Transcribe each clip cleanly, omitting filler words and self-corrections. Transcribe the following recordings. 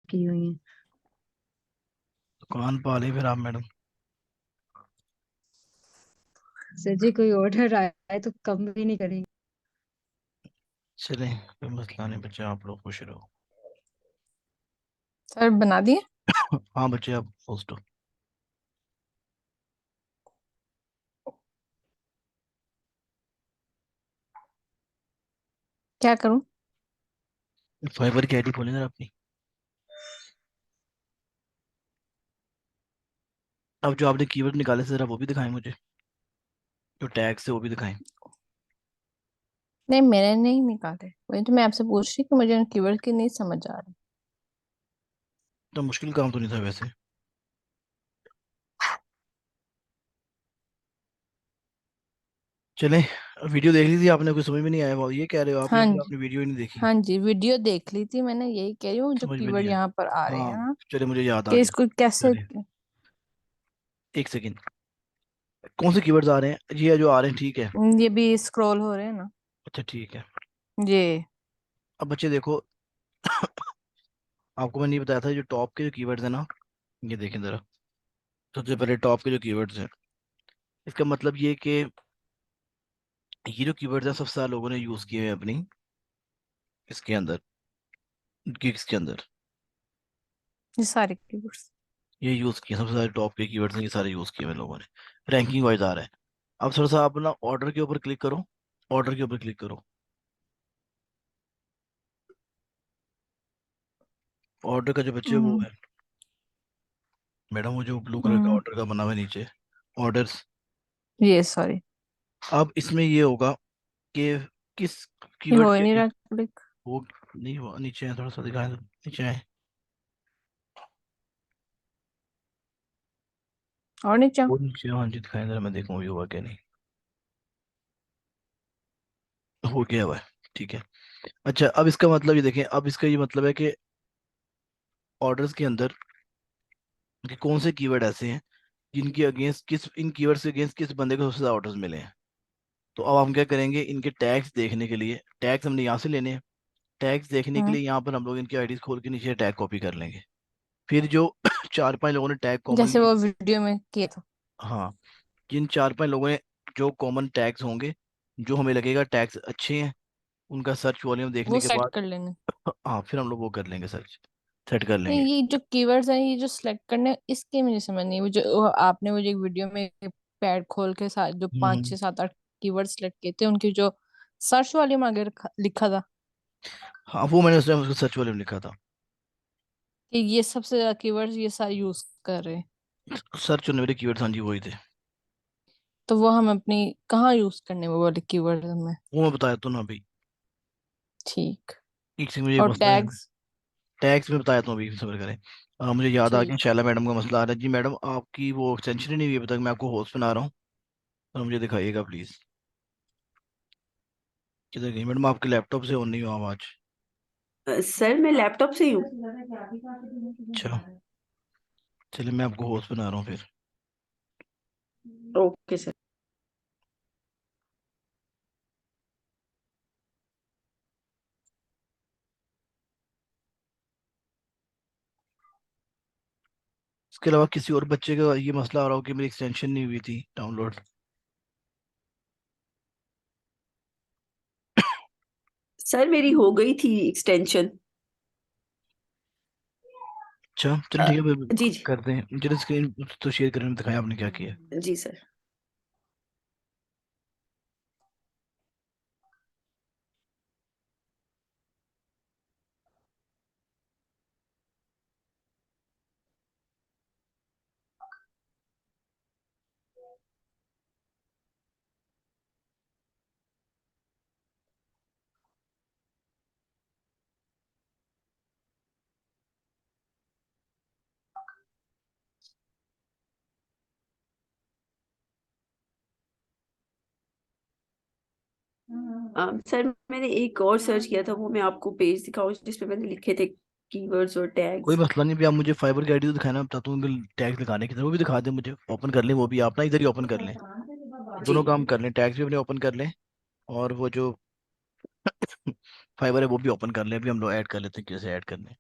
की हुई हैं। दुकान पाले फिर आप मैडम। सर जी कोई ऑर्डर आए तो कम भी नहीं करेंगे। चलें, कोई मसला नहीं बच्चे, आप लोग खुश रहो। सर बना दिए। हाँ बच्चे, आप पोस्ट हो। क्या करूं? फाइबर की आईडी खोलें जरा अपनी। अब जो आपने कीवर्ड निकाले थे जरा वो भी दिखाएं मुझे, जो टैग से वो भी दिखाएं। नहीं, मैंने नहीं निकाले, वही तो मैं आपसे पूछ रही कि मुझे कीवर्ड की नहीं समझ आ रही। तो मुश्किल काम तो नहीं था वैसे। चलें, वीडियो देख ली थी आपने, कुछ समझ में नहीं आया, वो ये कह रहे हो आप या हाँ फिर जी। आपने वीडियो ही नहीं देखी? हाँ जी, वीडियो देख ली थी मैंने, यही कह रही हूँ जो समझ में कीवर्ड नहीं यहाँ पर आ आया। रहे हैं हाँ ना, चले, मुझे याद आ कि गया। इसको कैसे। चलिए, एक सेकेंड। कौन से कीवर्ड्स आ रहे हैं? ये जो आ रहे हैं, ठीक है। ये भी स्क्रॉल हो रहे हैं ना। अच्छा ठीक है। ये अब बच्चे देखो, आपको मैंने नहीं बताया था, जो टॉप के जो कीवर्ड्स हैं ना, ये देखें जरा। सबसे पहले टॉप के जो कीवर्ड्स हैं, इसका मतलब ये कि ये जो कीवर्ड्स हैं सबसे ज्यादा लोगों ने यूज किए हैं अपनी इसके अंदर, गिग्स के अंदर। ये सारे कीवर्ड्स। ये यूज किए सबसे ज्यादा, टॉप के कीवर्ड्स हैं ये सारे यूज किए हुए लोगों ने। रैंकिंग वाइज आ रहा है। अब थोड़ा सा आप ना ऑर्डर के ऊपर क्लिक करो। ऑर्डर के ऊपर क्लिक करो। ऑर्डर का जो बच्चे वो हम्म। है मैडम, वो जो ब्लू कलर का हम्म। ऑर्डर का बना हुआ है नीचे, ऑर्डर्स। ये सॉरी। अब इसमें ये होगा कि किस ये कीवर्ड हो ही के नहीं अगेंस्ट रहा क्लिक। वो, नहीं वो नीचे है, थोड़ा सा दिखाएं तो, नीचे है। और नीचे। वो नीचे, हाँ जी दिखाएं जरा, मैं देखूँ भी हुआ क्या नहीं। हो गया हुआ है, ठीक है। अच्छा, अब इसका मतलब ये देखें, अब इसका ये मतलब है कि ऑर्डर्स के अंदर कि कौन से कीवर्ड ऐसे हैं जिनके अगेंस्ट किस, इन कीवर्ड्स के अगेंस्ट किस बंदे को सबसे ज्यादा ऑर्डर्स मिले हैं। तो अब हम क्या करेंगे, इनके टैग्स देखने के लिए, टैग्स हमने यहाँ से लेने हैं। टैग्स देखने के हम्म। लिए यहाँ पर हम लोग इनकी आईडीज खोल के नीचे टैग कॉपी कर लेंगे। फिर जो चार पांच लोगों ने टैग जैसे कॉमनली, वो वीडियो में किया था। हाँ, जिन चार पांच लोगों ने जो कॉमन टैग्स होंगे, जो हमें लगेगा टैग्स अच्छे हैं, उनका सर्च वॉल्यूम देखने वो के सेट बाद, कर लेने। हाँ फिर हम लोग वो कर लेंगे, सर्च सेट कर लेंगे। नहीं, ये जो कीवर्ड्स हैं ये जो सिलेक्ट करने हैं, इसके मुझे समझ नहीं, वो आपने वो जो एक वीडियो में पैड खोल के साथ जो पांच हम्म। छह सात आठ कीवर्ड सिलेक्ट किए थे, उनकी जो सर्च वाले में आगे लिखा था हाँ वो मैंने उस टाइम उसको सर्च वॉल्यूम लिखा था। कि ये सबसे ज्यादा कीवर्ड्स ये सारे यूज कर रहे हैं। सर्च होने वाले कीवर्ड्स, हाँ जी वही थे। तो वो हम अपनी कहाँ यूज करने वो वाले कीवर्ड में। वो मैं बताया तो ना अभी। ठीक। एक से मुझे एक और मसला है। टैग्स। टैक्स में बताया था अभी, सब्र करें। मुझे याद आ गया, ठीक। शैला मैडम का मसला आ रहा है जी। मैडम आपकी वो एक्सटेंशन ही नहीं हुई अभी तक, मैं आपको होस्ट बना रहा हूँ, तो मुझे दिखाइएगा प्लीज। किधर गई मैडम? आपके लैपटॉप से ऑन नहीं हुआ आवाज। सर मैं लैपटॉप से ही हूँ। अच्छा, चलिए मैं आपको होस्ट बना रहा हूँ फिर। Okay sir. इसके अलावा किसी और बच्चे का ये मसला आ रहा हो कि मेरी एक्सटेंशन नहीं हुई थी डाउनलोड? सर मेरी हो गई थी एक्सटेंशन। अच्छा चलो ठीक है, फिर जी जी। करते हैं। मुझे स्क्रीन तो शेयर करने में दिखाया आपने क्या किया। जी सर। सर मैंने एक और सर्च किया था, वो मैं आपको पेज दिखाऊं जिसपे मैंने लिखे थे कीवर्ड्स और कोई टैग्स। मसला नहीं, भी आप मुझे फाइबर की आईडी तो दिखाना, बताता हूँ टैक्स लगाने की तरह, वो भी दिखा दें मुझे, ओपन कर लें वो भी, आप ना इधर ही ओपन कर लें। जी। दोनों काम कर लें, टैक्स भी अपने ओपन कर लें, और वो जो फाइबर है वो भी ओपन कर लें। अभी हम लोग ऐड कर लेते हैं, कैसे ऐड करने हैं।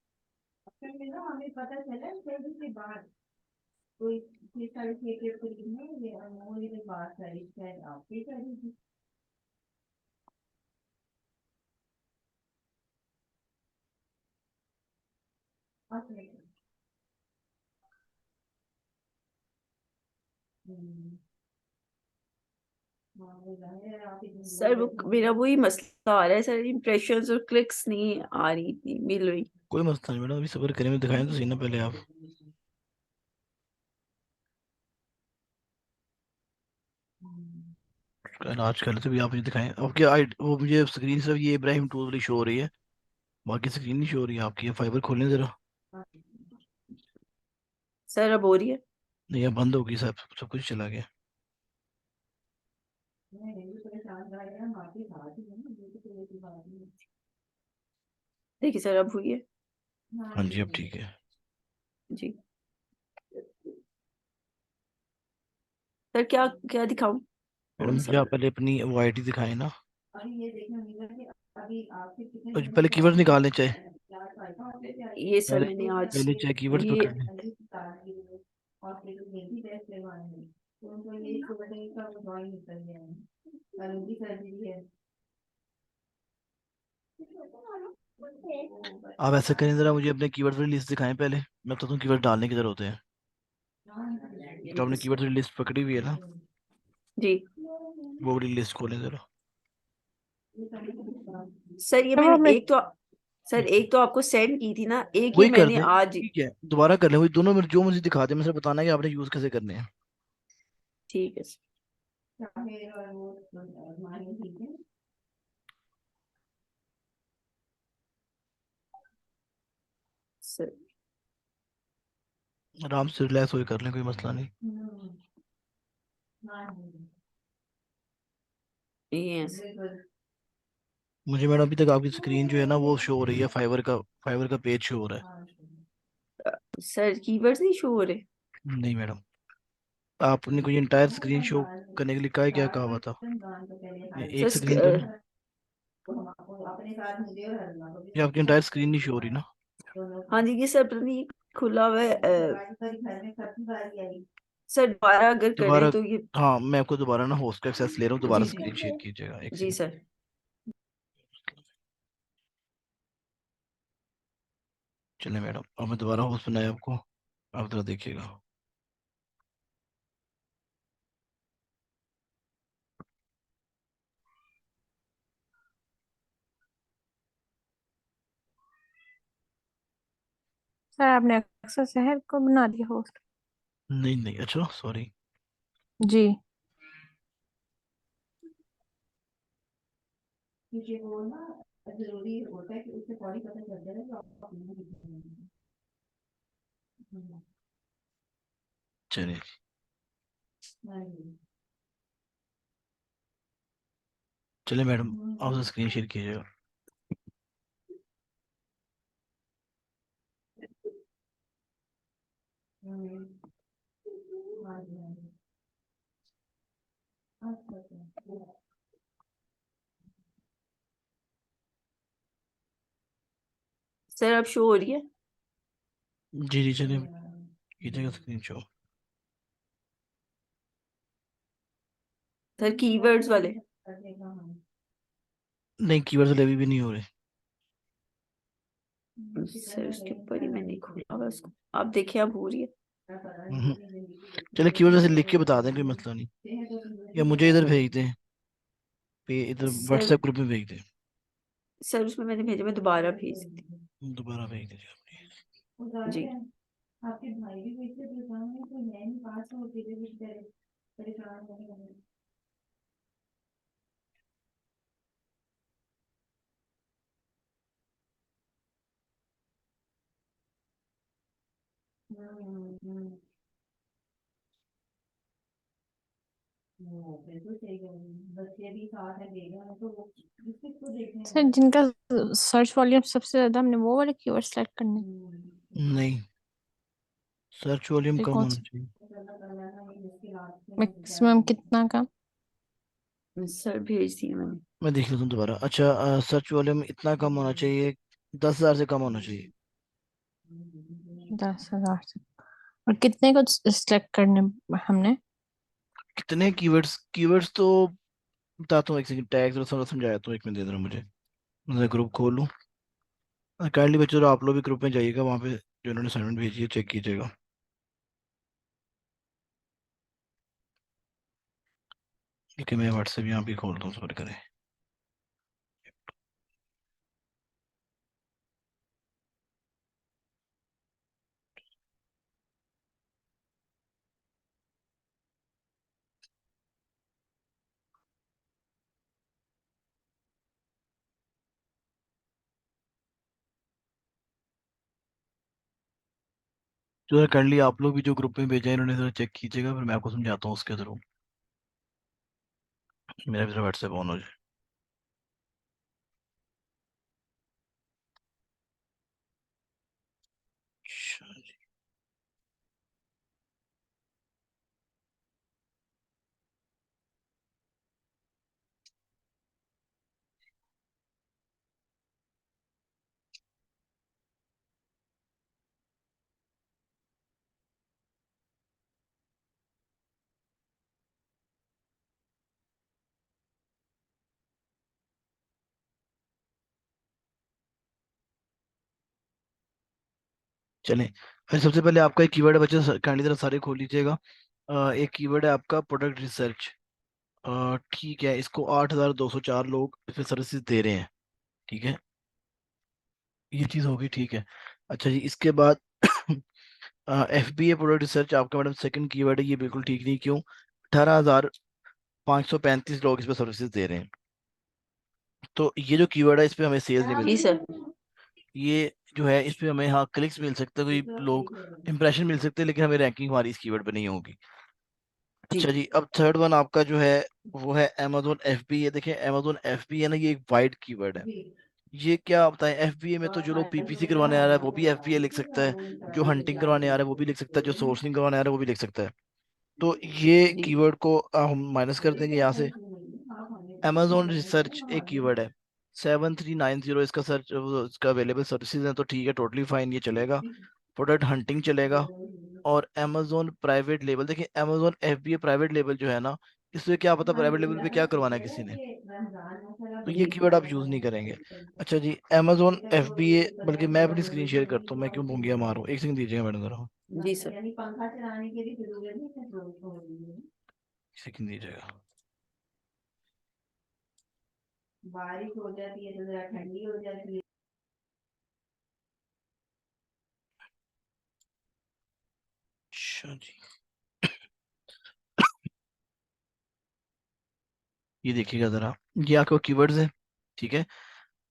सर वो मेरा वही मसला आ रहा है सर, इम्प्रेशंस और क्लिक्स नहीं आ रही, इतनी मिल रही। कोई मसला नहीं मैडम, अभी सब्र करें, मैं दिखाएं तो सही ना पहले आप। आज कल तो भी आप मुझे दिखाएं आपके वो मुझे स्क्रीन सिर्फ ये इब्राहिम टूल वाली शो हो रही है, बाकी स्क्रीन नहीं शो हो रही है आपकी। फाइबर खोलें जरा। सर अब हो रही है? नहीं, अब बंद होगी, सब सब कुछ चला गया। देखिए सर अब हुई है हाँ जी, अब ठीक है। जी। सर क्या क्या दिखाऊं? मैडम कौन सा? मुझे आप पहले अपनी वो आईडी दिखाएं ना। और पहले कीवर्ड निकालें चाहे, ये सर पहले मैंने आज पहले चाहे कीवर्ड ये पकड़ लें। आप ऐसा करें, जरा मुझे अपने कीवर्ड वाली लिस्ट दिखाएं पहले, मैं बताता हूँ कीवर्ड डालने किधर होते हैं। तो आपने कीवर्ड वाली लिस्ट पकड़ी हुई है ना, जी। वो वाली लिस्ट खोलें जरा। सर ये सर वो मैंने हमने एक तो सर एक तो आपको सेंड की थी ना, एक ये वही कर मैंने दें, आज। ठीक है, दोबारा कर लें वही दोनों में, जो मुझे दिखा दे, मुझे बताना है कि आपने यूज कैसे करने हैं। ठीक है सर। आराम से रिलैक्स होकर कर लें, कोई मसला नहीं। ये है सर। मुझे मैडम अभी तक आपकी स्क्रीन जो है ना वो शो हो रही है, फाइबर का पेज शो हो रहा सर कीवर्ड्स नहीं शो हो रहे? है। नहीं मैडम, आपने कोई इंटायर स्क्रीन शो करने के लिए कहा है, क्या कहा हुआ था? ये सर एक स्क्रीन तो नहीं, ये आपकी इंटायर स्क्रीन नहीं शो हो रही ना। हाँ जी, ये सर पता नहीं खुला हुआ है सर दोबारा अगर करें दोबारा, तो ये। हाँ मैं आपको दोबारा ना होस्ट का एक्सेस ले रहा हूँ, दोबारा जी जी स्क्रीन शेयर कीजिएगा, एक जी सेकंड। सर। चलिए मैडम, अब मैं दोबारा होस्ट बनाया आपको, आप जरा देखिएगा। सर आपने अक्सर शहर को बना दिया होस्ट। नहीं नहीं, अच्छा सॉरी। जी। चलिए, चलिए मैडम, आप स्क्रीन शेयर कीजिएगा। सर अब शो हो रही है? जी जी, चलिए कीजिएगा स्क्रीन शो। सर कीवर्ड्स वाले? नहीं, कीवर्ड अभी भी नहीं हो रहे। सर उसके ऊपर ही मैंने खोला हुआ उसको, आप देखिए अब हो रही है। हम्म। चलिए कीवर्ड ऐसे लिख के बता दें, कोई मसला नहीं, या मुझे इधर भेज दें, पे इधर सर व्हाट्सएप ग्रुप में भेज दें। सर उसमें मैंने भेजा, मैं दोबारा भेज दी। दोबारा भेज दीजिए जी। सर जिनका सर्च वॉल्यूम सबसे ज्यादा, हमने वो वाले कीवर्ड सेलेक्ट करने। अपनी। नहीं, सर्च वॉल्यूम फिर कम कौन होना सा चाहिए। मैक्सिमम कितना का? सर भेज दी मैंने। मैं देख लेता हूँ दोबारा। अच्छा, सर्च वॉल्यूम इतना कम होना चाहिए, 10,000 से कम होना चाहिए। 10,000 से। और कितने को सिलेक्ट करने हमने? कितने कीवर्ड्स? कीवर्ड्स तो बताता हूँ, एक सेकंड, टैग्स और थोड़ा समझाया तो एक मिनट दे देना मुझे। मैं ग्रुप खोल लूँ। काइंडली बच्चों आप लोग भी ग्रुप में जाइएगा, वहाँ पे जो इन्होंने असाइनमेंट भेजी है चेक कीजिएगा। ठीक है, मैं व्हाट्सएप यहाँ भी खोल दूँ, सबर करें। जो काइंडली आप लोग भी जो ग्रुप में भेजा है इन्होंने, जरा चेक कीजिएगा, फिर मैं आपको समझाता हूँ उसके थ्रू। मेरा भी व्हाट्सएप ऑन हो जाए। अच्छा जी। चलें, फिर सबसे पहले आपका एक कीवर्ड है बच्चे, काइंडली जरा सारे खोल लीजिएगा। एक कीवर्ड है आपका प्रोडक्ट रिसर्च। ठीक है, इसको 8,204 लोग इस पे सर्विसेज दे रहे हैं। ठीक है, ये चीज़ होगी, ठीक है। अच्छा जी, इसके बाद एफ बी ए प्रोडक्ट रिसर्च आपका मैडम सेकंड कीवर्ड है, ये बिल्कुल ठीक नहीं, क्यों? 18,535 लोग इस पे सर्विसेज दे रहे हैं। तो ये जो कीवर्ड है इस पे हमें सेल्स नहीं जी मिलती। सर। ये जो है इस पे हमें हाँ क्लिक्स मिल सकते हैं, कोई लोग इंप्रेशन मिल सकते हैं, लेकिन हमें रैंकिंग हमारी इस कीवर्ड पे नहीं होगी। जी अच्छा जी, अब थर्ड वन आपका जो है वो है अमेजोन एफ बी ए। देखिए अमेजोन एफ बी है ना, ये एक वाइड कीवर्ड है। ये क्या बताएं, एफ बी ए में तो जो लोग पीपीसी करवाने आ रहा है वो भी एफ बी ए लिख सकता है, जो हंटिंग करवाने आ रहा है वो भी लिख सकता है, जो सोर्सिंग करवाने आ रहा है वो भी लिख सकता है। तो ये जी कीवर्ड को हम माइनस कर देंगे यहाँ से। Amazon रिसर्च एक कीवर्ड है, 7390 इसका सर्च, इसका अवेलेबल सर्विसेज है, तो ठीक है, टोटली फाइन, ये चलेगा। प्रोडक्ट हंटिंग चलेगा। और Amazon प्राइवेट लेबल, देखिए Amazon FBA प्राइवेट लेबल जो है ना, इससे क्या पता प्राइवेट लेवल पे क्या करवाना है किसी ने, तो ये जी कीवर्ड आप यूज नहीं करेंगे। अच्छा जी, Amazon FBA, बल्कि मैं अपनी स्क्रीन शेयर करता हूँ, मैं क्यों भूंगिया मारूं, एक सेकंड दीजिएगा मैडम जरा, जी सर। एक सेकंड दीजिएगा। अच्छा जी, ये देखिएगा जरा, ये आपको कीवर्ड्स है। ठीक है,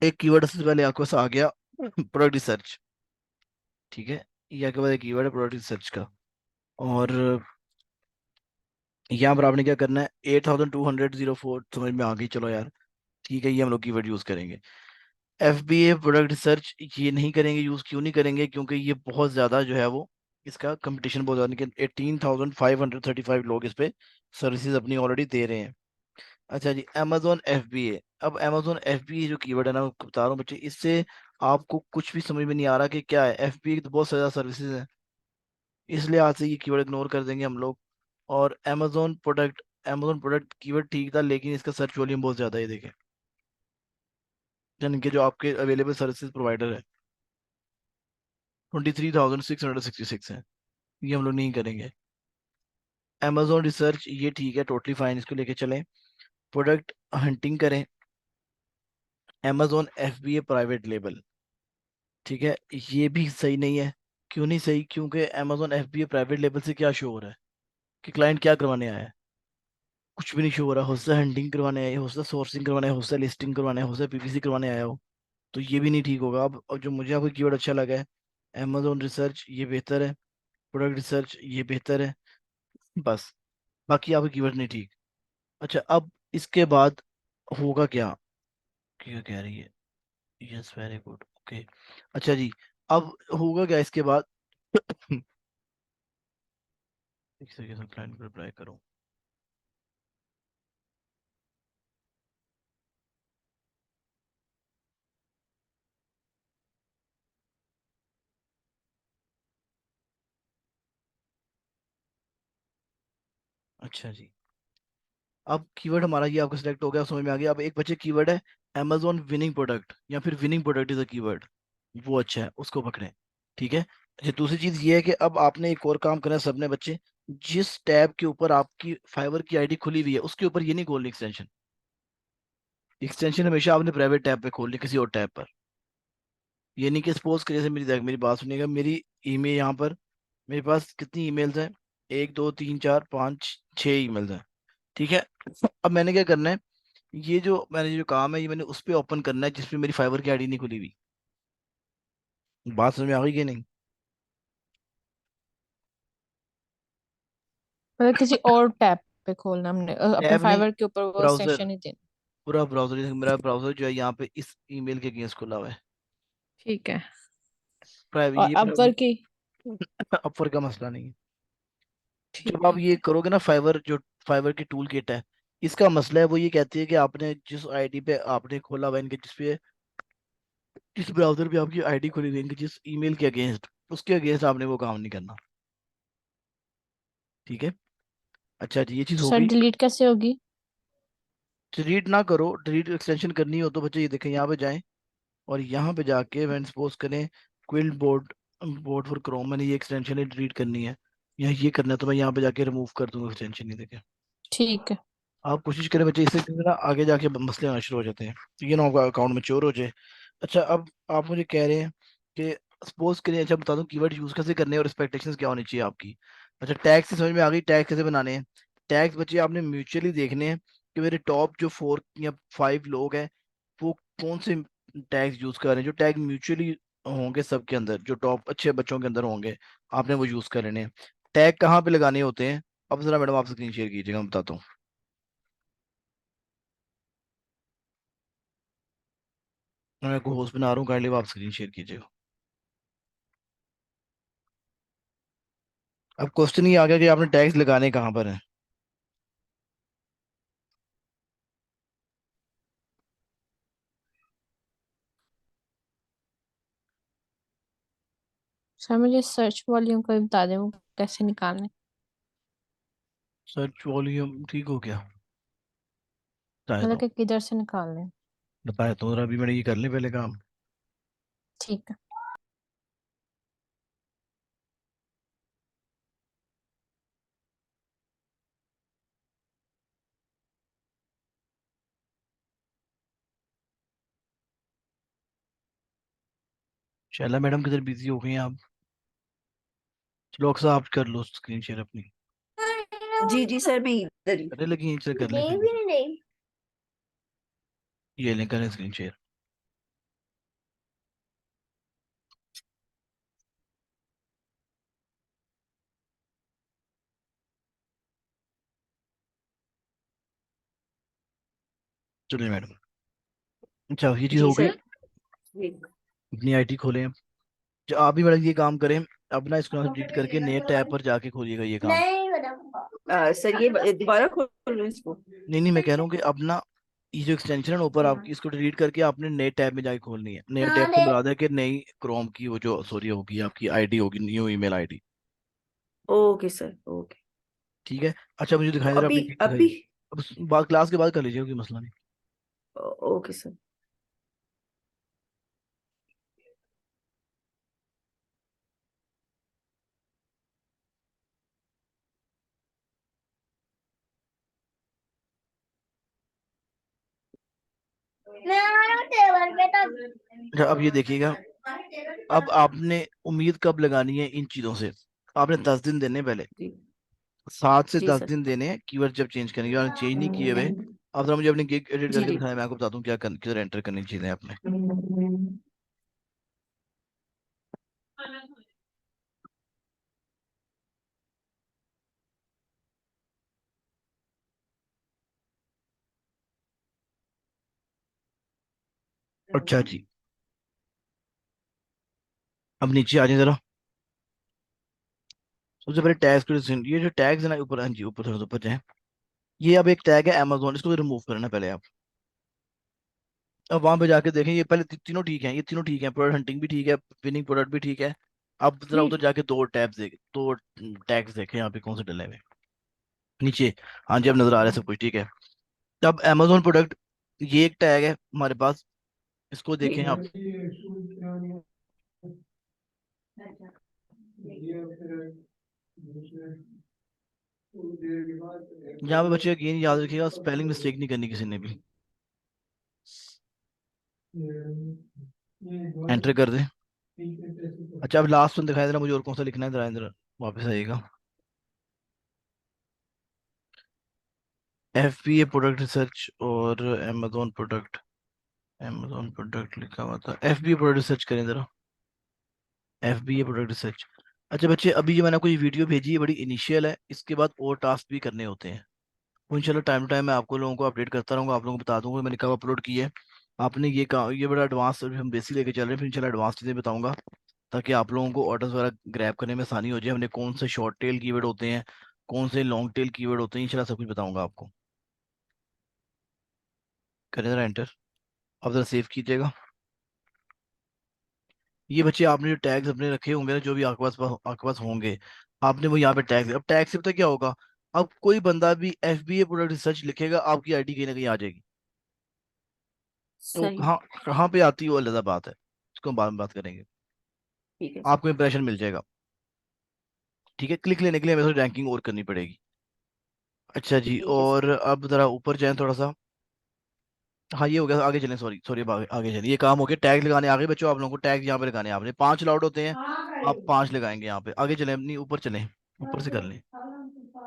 एक कीवर्ड सबसे पहले आपके पास आ गया प्रोडक्ट रिसर्च। ठीक है, ये आपके पास एक कीवर्ड है प्रोडक्ट रिसर्च का। और यहाँ पर आपने क्या करना है, 8,204 समझ में आ गई, चलो यार ठीक है, ये हम लोग कीवर्ड यूज करेंगे। एफ बी ए प्रोडक्ट रिसर्च ये नहीं करेंगे यूज, क्यों नहीं करेंगे, क्योंकि ये बहुत ज्यादा जो है वो, इसका कंपटीशन बहुत ज्यादा, 18,535 लोग इस पे सर्विसेज अपनी ऑलरेडी दे रहे हैं। अच्छा जी, अमेजोन एफ बी ए। अब अमेजोन एफ बी ए जो कीवर्ड है ना, मैं बता रहा हूँ बच्चे, इससे आपको कुछ भी समझ में नहीं आ रहा कि क्या है। एफ बी ए की तो बहुत ज्यादा सर्विसेज है, इसलिए आज से ये कीवर्ड इग्नोर कर देंगे हम लोग। और अमेजोन प्रोडक्ट कीवर्ड ठीक था, लेकिन इसका सर्च वॉल्यूम बहुत ज्यादा है, ये देखें, यानी कि जो आपके अवेलेबल सर्विसेज प्रोवाइडर है 23,666 है, ये हम लोग नहीं करेंगे। अमेजोन रिसर्च ये ठीक है, टोटली फाइन, इसको लेके चलें। प्रोडक्ट हंटिंग करें, अमेजोन एफ बी ए प्राइवेट लेबल। ठीक है, ये भी सही नहीं है। क्यों नहीं सही, क्योंकि अमेजोन एफ बी ए प्राइवेट लेबल से क्या शो हो रहा है कि क्लाइंट क्या करवाने आया है, कुछ भी नहीं शो हो रहा। हो सकता है हंटिंग करवाने आया हो सकता है सोर्सिंग करवाने आया हो सकता है लिस्टिंग करवाने आया हो सकता है पीपीसी करवाने आया हो, तो ये भी नहीं ठीक होगा। अब और जो मुझे आपको कीवर्ड अच्छा लगा है, अमेजोन रिसर्च ये बेहतर है, प्रोडक्ट रिसर्च ये बेहतर है, बस, बाकी आपके कीवर्ड नहीं ठीक। अच्छा, अब इसके बाद होगा क्या, क्या कह रही है, यस वेरी गुड, ओके। अच्छा जी, अब होगा क्या इसके बाद एक सेकंड, क्लाइंट को रिप्लाई करो। अच्छा जी, अब कीवर्ड हमारा ये आपका सिलेक्ट हो गया, समझ में आ गया। अब एक बचे कीवर्ड है Amazon विनिंग प्रोडक्ट, या फिर winning product is a keyword, वो अच्छा है, उसको पकड़ें। ठीक है। अच्छा, दूसरी चीज ये है कि अब आपने एक और काम करना है सबने बच्चे, जिस टैब के ऊपर आपकी फाइवर की आईडी खुली हुई है उसके ऊपर ये नहीं खोलनी एक्सटेंशन। एक्सटेंशन हमेशा आपने प्राइवेट टैब पे खोलनी, किसी और टैब पर। ये नहीं कि सपोज करिए, जैसे मेरी बात सुनिएगा, मेरी ईमेल यहाँ पर, मेरे पास कितनी ईमेल्स हैं, 1 2 3 4 5 6 ईमेल्स हैं। ठीक है। अब मैंने क्या करना है, ये जो मैंने जो काम है ये मैंने उस पे ओपन करना है जिसपे मेरी फाइवर की आईडी नहीं खुली हुई। बात समझ में आ गई कि नहीं? मतलब किसी और टैब पे खोलना हमने, अपने टैब नहीं, फाइवर के ऊपर वो ब्राउजर, एक्सटेंशन ही देना। पूरा ब्राउजर। जैसे मेरा ब्राउजर जो है यहाँ पे इस ईमेल के अगेंस्ट खुला हुआ है, ठीक है। प्राइवेट, और ये अपवर की। अपवर का मसला नहीं है। जब ठीक आप है। ये करोगे ना, फाइवर जो फाइवर की टूल किट है, इसका मसला है वो ये कहती है कि आपने जिस आईडी पे आपने खोला हुआ है, इनके जिस ब्राउजर पे आपकी आईडी खुली हुई है, इनके जिस ईमेल के अगेंस्ट, उसके अगेंस्ट आपने वो काम नहीं करना। ठीक है। अच्छा जी, ये चीज तो हो सर गई। डिलीट कैसे होगी? डिलीट ना करो, डिलीट एक्सटेंशन करनी हो तो बच्चे ये देखें, यहाँ पे जाएं और यहाँ पे जाके व्हेन सपोज करें quilt board, board for Chrome, मैंने ये एक्सटेंशन डिलीट करनी है, या ये करना है, तो मैं यहाँ पे जाके रिमूव कर दूंगा एक्सटेंशन, ये देखें। ठीक है। आप कोशिश करें बच्चे, इससे क्योंकि ना आगे जाके मसले आना शुरू हो जाते हैं, तो ये ना आपका अकाउंट में चोर हो जाए। अच्छा, अब आप मुझे कह रहे हैं कि सपोज करिए, अच्छा बता दूं कीवर्ड यूज कैसे करने हैं और एक्सपेक्टेशंस क्या होनी चाहिए आपकी। अच्छा, टैग्स से समझ में आ गई, टैग्स कैसे बनाने हैं। टैग्स बच्चे आपने म्यूचुअली देखने हैं कि मेरे टॉप जो 4 या 5 लोग हैं वो कौन से टैग्स यूज कर रहे हैं, जो टैग म्यूचुअली होंगे सबके अंदर, जो टॉप अच्छे बच्चों के अंदर होंगे, आपने वो यूज कर लेने हैं। टैग कहाँ पे लगाने होते हैं, अब जरा मैडम आप स्क्रीन शेयर कीजिएगा, मैं बताता हूँ। मैं को होस्ट बना रहा हूँ, काइंडली आप स्क्रीन शेयर कीजिएगा। अब क्वेश्चन ये आ गया कि आपने टैग्स लगाने कहाँ पर है। सर मुझे सर्च वॉल्यूम का भी बता दें, वो कैसे निकालने? सर्च वॉल्यूम ठीक हो गया, बताए मतलब तो, कि किधर से निकालने? बताए तो जरा, अभी मैंने ये कर ले पहले काम। ठीक है। शैला मैडम किधर बिजी हो गई हैं आप? चलो अक्सर आप कर लो स्क्रीन शेयर अपनी, जी जी सर, मैं इधर ही। करने लगी हैं, चल कर लें फिर। ये लें, करें स्क्रीन शेयर। चलिए मैडम, अच्छा ये चीज़ जी हो गई। सर। जी अपनी आईटी खोलें। जो आप भी मैडम ये काम करें, अपना इसको डिलीट करके नए टैब पर जाके खोलिएगा ये काम। सर, ये दोबारा खोल लूं इसको? नहीं नहीं, मैं कह रहा हूँ कि अपना ये जो एक्सटेंशन है ना ऊपर आपकी, इसको डिलीट करके आपने नए टैब में जाके खोलनी है। नए टैब से मुराद है कि नई क्रोम की वो जो सॉरी होगी आपकी आईडी होगी, new email ID. Okay sir, okay. ठीक है। अच्छा, मुझे तो दिखाई दे रहा अभी अपनी शीट अभी दिखाइए। अब बात क्लास के बाद कर लीजिए, कोई मसला नहीं। Okay sir. अच्छा, अब ये देखिएगा, अब आपने उम्मीद कब लगानी है इन चीज़ों से, आपने 10 दिन देने हैं पहले, जी 7 से 10 दिन सर। देने हैं कीवर्ड जब चेंज करेंगे, और चेंज नहीं किए हुए। अब जरा मुझे अपनी गिग एडिट जी करके जी। दिखाएं, मैं आपको बताता हूँ क्या किधर एंटर करनी चीज़ें आपने। अच्छा जी, अब नीचे आ जाए जरा। सबसे पहले टैग्स को ये जो टैग्स है ना ऊपर, हाँ जी ऊपर, थोड़ा सा ऊपर जाए। ये अब एक टैग है अमेजोन, इसको रिमूव करना पहले आप। अब वहां पे जाके देखें, ये पहले तीनों ठीक हैं, ये तीनों ठीक हैं, प्रोडक्ट हंटिंग भी ठीक है, विनिंग प्रोडक्ट भी ठीक है। अब जरा जी उधर जाके दो टैब्स देख, दो टैग्स देखें यहाँ पे कौन से डले हुए हैं। नीचे। हाँ जी, अब नजर आ रहा है सब कुछ, ठीक है। अब अमेजोन प्रोडक्ट, ये एक टैग है हमारे पास, इसको देखें जी आप। यहाँ पे बच्चे अगेन याद रखिएगा, स्पेलिंग मिस्टेक नहीं करनी किसी ने भी। एंटर कर दें। अच्छा, अब लास्ट वन दिखाई दे रहा मुझे, और कौन सा लिखना है, जरा इधर वापस आइएगा। FBA प्रोडक्ट रिसर्च और अमेजोन प्रोडक्ट लिखा हुआ था, FBA प्रोडक्ट रिसर्च करें जरा। FBA product research. अच्छा बच्चे, अभी जो मैंने आपको ये वीडियो भेजी है बड़ी इनिशियल है, इसके बाद और टास्क भी करने होते हैं। वो इंशाल्लाह टाइम टू टाइम मैं आपको लोगों को अपडेट करता रहूंगा, आप लोगों को बता दूंगा मैंने कब अपलोड की है। आपने ये काम, ये बड़ा एडवांस हम बेसिक लेके चल रहे हैं, फिर इंशाल्लाह एडवांस चीज़ें बताऊंगा, ताकि आप लोगों को ऑर्डर्स वगैरह ग्रैब करने में आसानी हो जाए। हमने कौन से शॉर्ट टेल कीवर्ड होते हैं, कौन से लॉन्ग टेल कीवर्ड होते हैं, इंशाल्लाह सब कुछ बताऊंगा आपको। करें जरा एंटर, अब जरा सेव कीजिएगा। ये बच्चे आपने जो टैग्स अपने रखे होंगे ना, जो भी आपके पास होंगे, आपने वो यहाँ पे टैग, अब टैग से पता क्या होगा, अब कोई बंदा भी FBA प्रोडक्ट रिसर्च लिखेगा, आपकी आईडी कहीं ना कहीं आ जाएगी। तो वो सही। कहाँ कहाँ पे आती है वो अलग बात है, उसको हम बाद में बात करेंगे। ठीक है सर। आपको इंप्रेशन मिल जाएगा, ठीक है। क्लिक लेने के लिए हमें थोड़ी रैंकिंग और करनी पड़ेगी। अच्छा जी, ठीक है सर। और अब जरा ऊपर जाएं थोड़ा सा। हाँ ये हो गया, आगे चलें, सॉरी सॉरी, अब आगे आगे चलिए। ये काम हो गया, टैग लगाने आगे बच्चों, आप लोगों को टैग यहाँ पे लगाने हैं आपने, 5 अलाउड होते हैं, आप 5 लगाएंगे यहाँ पे। आगे चलें, अपनी ऊपर चलें, ऊपर से कर लें,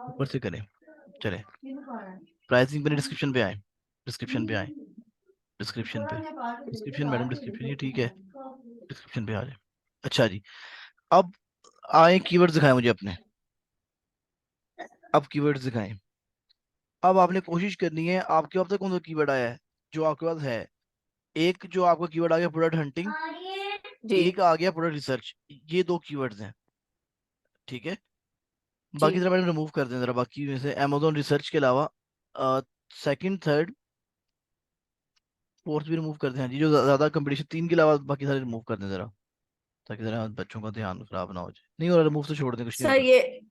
ऊपर से करें, चलें। प्राइसिंग पे डिस्क्रिप्शन पे आए, डिस्क्रिप्शन पे आए, डिस्क्रिप्शन मैडम, डिस्क्रिप्शन, ये ठीक है, डिस्क्रिप्शन पे आ जाए। अच्छा जी, अब आए कीवर्ड्स दिखाएं मुझे अपने, अब कीवर्ड्स दिखाएं। अब आपने कोशिश करनी है, आपके पास तक कौन सा कीवर्ड आया है जो आपके पास है। एक जो आपका कीवर्ड आ गया प्रोडक्ट हंटिंग, जी एक आ गया प्रोडक्ट रिसर्च, ये 2 कीवर्ड्स हैं, ठीक है। जी बाकी जरा मैंने रिमूव कर दें जरा, बाकी में से अमेजोन रिसर्च के अलावा सेकंड, थर्ड, फोर्थ भी रिमूव कर दें। हाँ जी, जो ज्यादा कंपटीशन, 3 के अलावा बाकी सारे रिमूव कर दें जरा, ताकि जरा बच्चों का ध्यान खराब ना हो जाए। नहीं हो रहा रिमूव तो छोड़ दें, कुछ नहीं सर,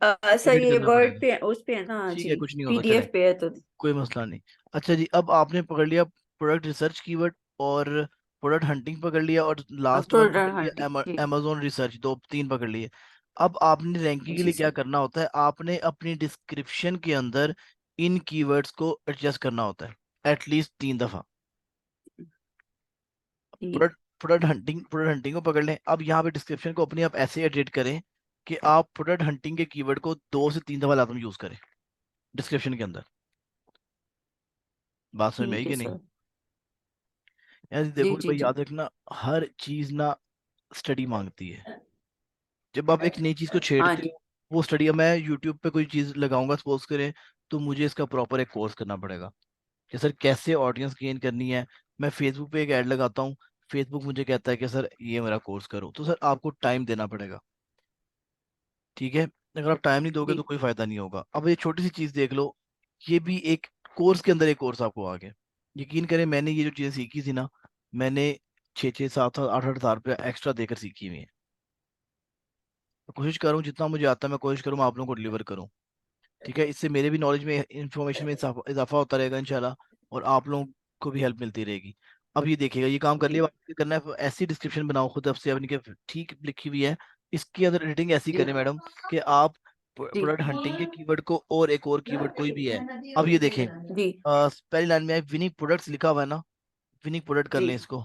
होता, सर एडिट ये करना वर्ड पड़ेगा। पे उस पे है ना ठीक जी। है, कुछ नहीं होता, चले, PDF पे है तो। कोई मसला नहीं। अच्छा जी, अब आपने पकड़ लिया प्रोडक्ट रिसर्च कीवर्ड, और प्रोडक्ट हंटिंग पकड़ लिया, और लास्ट वन पकड़ प्रोडक्ट लिया हंटिंग जी। अमेजोन रिसर्च, 2 3 पकड़ लिए। अब आपने रैंकिंग के जी लिए क्या सर। करना होता है, आपने अपनी डिस्क्रिप्शन के अंदर इन कीवर्ड्स को एडजस्ट करना होता है, एटलीस्ट 3 दफा। ठीक। प्रोडक्ट प्रोडक्ट हंटिंग को पकड़ लें। अब यहाँ पे डिस्क्रिप्शन को अपने आप ऐसे एडिट करें कि आप प्रोडक्ट हंटिंग के कीवर्ड को 2 से 3 दफा लाजम यूज करें डिस्क्रिप्शन के अंदर। बात समझ में आई ठीक है कि नहीं? सर। यार जी देखो जी भाई, जी। याद रखना, हर चीज ना स्टडी मांगती है। जब आप एक नई चीज को हाँ छेड़ते जी। हो, वो स्टडी, अब मैं यूट्यूब पे कोई चीज लगाऊंगा सपोज करें, तो मुझे इसका प्रॉपर एक कोर्स करना पड़ेगा कि सर कैसे ऑडियंस गेन करनी है। मैं फेसबुक पे एक ऐड लगाता हूँ, फेसबुक मुझे कहता है कि सर ये मेरा कोर्स करो, तो सर आपको टाइम देना पड़ेगा, ठीक है। अगर आप टाइम नहीं दोगे तो जी कोई फायदा नहीं होगा। अब ये छोटी सी चीज देख लो, ये भी एक कोर्स के अंदर एक कोर्स आपको आ गया। यकीन करें, मैंने ये जो चीजें सीखी थी ना, मैंने 6 6 7 7 8 8 हज़ार रुपया एक्स्ट्रा देकर सीखी हुई है। तो कोशिश करूँ जितना मुझे आता है, मैं कोशिश करूँ आप लोगों को डिलीवर करूँ, ठीक है। इससे मेरे भी नॉलेज में, इंफॉर्मेशन में इजाफा इजाफा होता रहेगा इंशाल्लाह, और आप लोगों को भी हेल्प मिलती रहेगी। अब ये देखिएगा, ये काम कर जी लिया, अब ये करना है, ऐसी डिस्क्रिप्शन बनाओ खुद अब से अपनी के, ठीक लिखी हुई है। इसके अंदर एडिटिंग ऐसी जी करें मैडम कि आप जी प्रोडक्ट हंटिंग के कीवर्ड को, और एक और कीवर्ड कोई भी है, अब ये देखें, जी पहली लाइन में है विनिंग प्रोडक्ट्स लिखा हुआ है ना, विनिंग प्रोडक्ट कर जी लें इसको।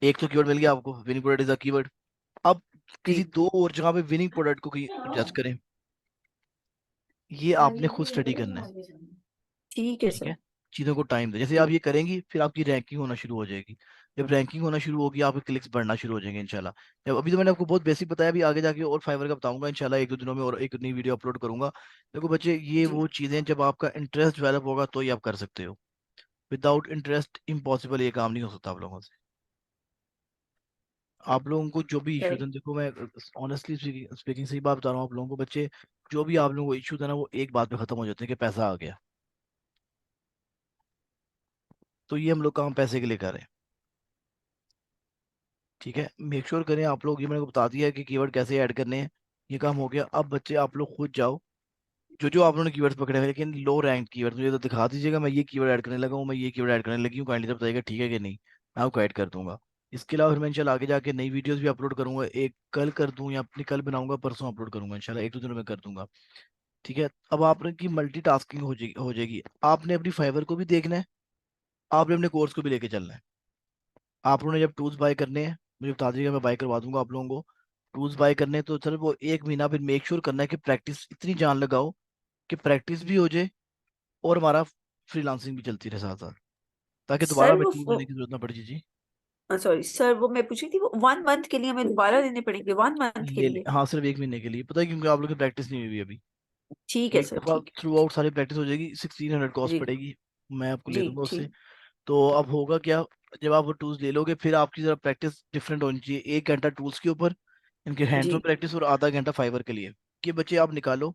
एक तो कीवर्ड मिल गया आपको, winning product is a keyword. अब जी। किसी 2 और जगह पे विनिंग प्रोडक्ट को जज करें, ये आपने खुद स्टडी करना है, ठीक है ठीक सर। है। चीज़ों को टाइम दे, जैसे आप जी ये करेंगी फिर आपकी रैंकिंग होना शुरू हो जाएगी। जब रैंकिंग होना शुरू होगी, आपके क्लिक्स बढ़ना शुरू हो जाएंगे इंशाल्लाह। जब, अभी तो मैंने आपको बहुत बेसिक बताया, अभी आगे जाके और फाइवर का बताऊंगा इंशाल्लाह, 1 2 दिनों में और एक नई वीडियो अपलोड करूंगा। देखो बच्चे, ये जी वो चीज़ें जब आपका इंटरेस्ट डेवलप होगा तो ही आप कर सकते हो, विदाउट इंटरेस्ट इम्पॉसिबल, ये काम नहीं हो सकता आप लोगों से। आप लोगों को जो भी इश्यूज सही। हैं, देखो मैं ऑनेस्टली स्पीकिंग सही बात बता रहा हूँ आप लोगों को बच्चे, जो भी आप लोगों को इश्यूज है ना, वो एक बात पे खत्म हो जाते हैं कि पैसा आ गया। तो ये हम लोग काम पैसे के लिए कर रहे हैं, ठीक है। मेक श्योर करें आप लोग, ये मैंने को बता दिया है कि कीवर्ड कैसे ऐड करने हैं, ये काम हो गया। अब बच्चे आप लोग खुद जाओ, जो जो आप लोगों ने कीवर्ड्स पकड़े हुए हैं, लेकिन लो रैंक कीवर्ड, मुझे तो दिखा दीजिएगा, मैं ये कीवर्ड ऐड करने लगा हूँ, मैं ये कीवर्ड ऐड करने लगी हूँ, काइंडली तो बताइएगा ठीक है कि नहीं, मैं आपको ऐड कर दूंगा। इसके अलावा फिर मैं इंशाल्लाह आगे जाके नई वीडियोस भी अपलोड करूंगा, एक कल कर दूं या अपनी कल बनाऊंगा परसों अपलोड करूंगा इंशाल्लाह, एक दो दिनों में कर दूंगा। ठीक है, अब आपने की मल्टीटास्किंग हो जाएगी। आपने अपनी फाइवर को भी देखना है, आपने अपने कोर्स को भी लेके चलना है। आप लोगों ने जब टूल्स बाय करने हैं, मुझे बता दीजिएगा, मैं बाय करवा दूंगा आप लोगों को। टूल्स बाय करने हैं तो सर वो एक महीना फिर मेक श्योर करना है कि प्रैक्टिस इतनी जान लगाओ कि प्रैक्टिस भी हो जाए और हमारा फ्रीलांसिंग भी चलती रहे साथ साथ, ताकि दोबारा सर हमें वो टूल लेने की जरूरत ना पड़े। जी। सॉरी सर, वो मैं पूछ रही थी, वो 1 मंथ के लिए हमें दोबारा देने पड़ेंगे, 1 मंथ के लिए? हाँ सिर्फ एक महीने के लिए, पता है क्योंकि आप लोग की प्रैक्टिस नहीं हुई अभी। ठीक है एक सर, दफा ठीक है। थ्रू आउट सारी प्रैक्टिस हो जाएगी, 1600 कॉस्ट जी पड़ेगी, मैं आपको ले जी दूंगा उससे। ठीक। तो अब होगा क्या, जब आप वो टूल्स ले लोगे फिर आपकी जरा प्रैक्टिस डिफरेंट होनी चाहिए, 1 घंटा टूल्स के ऊपर इनके हैंड्स ऑन जी प्रैक्टिस और आधा घंटा फाइबर के लिए। ये बच्चे आप निकालो।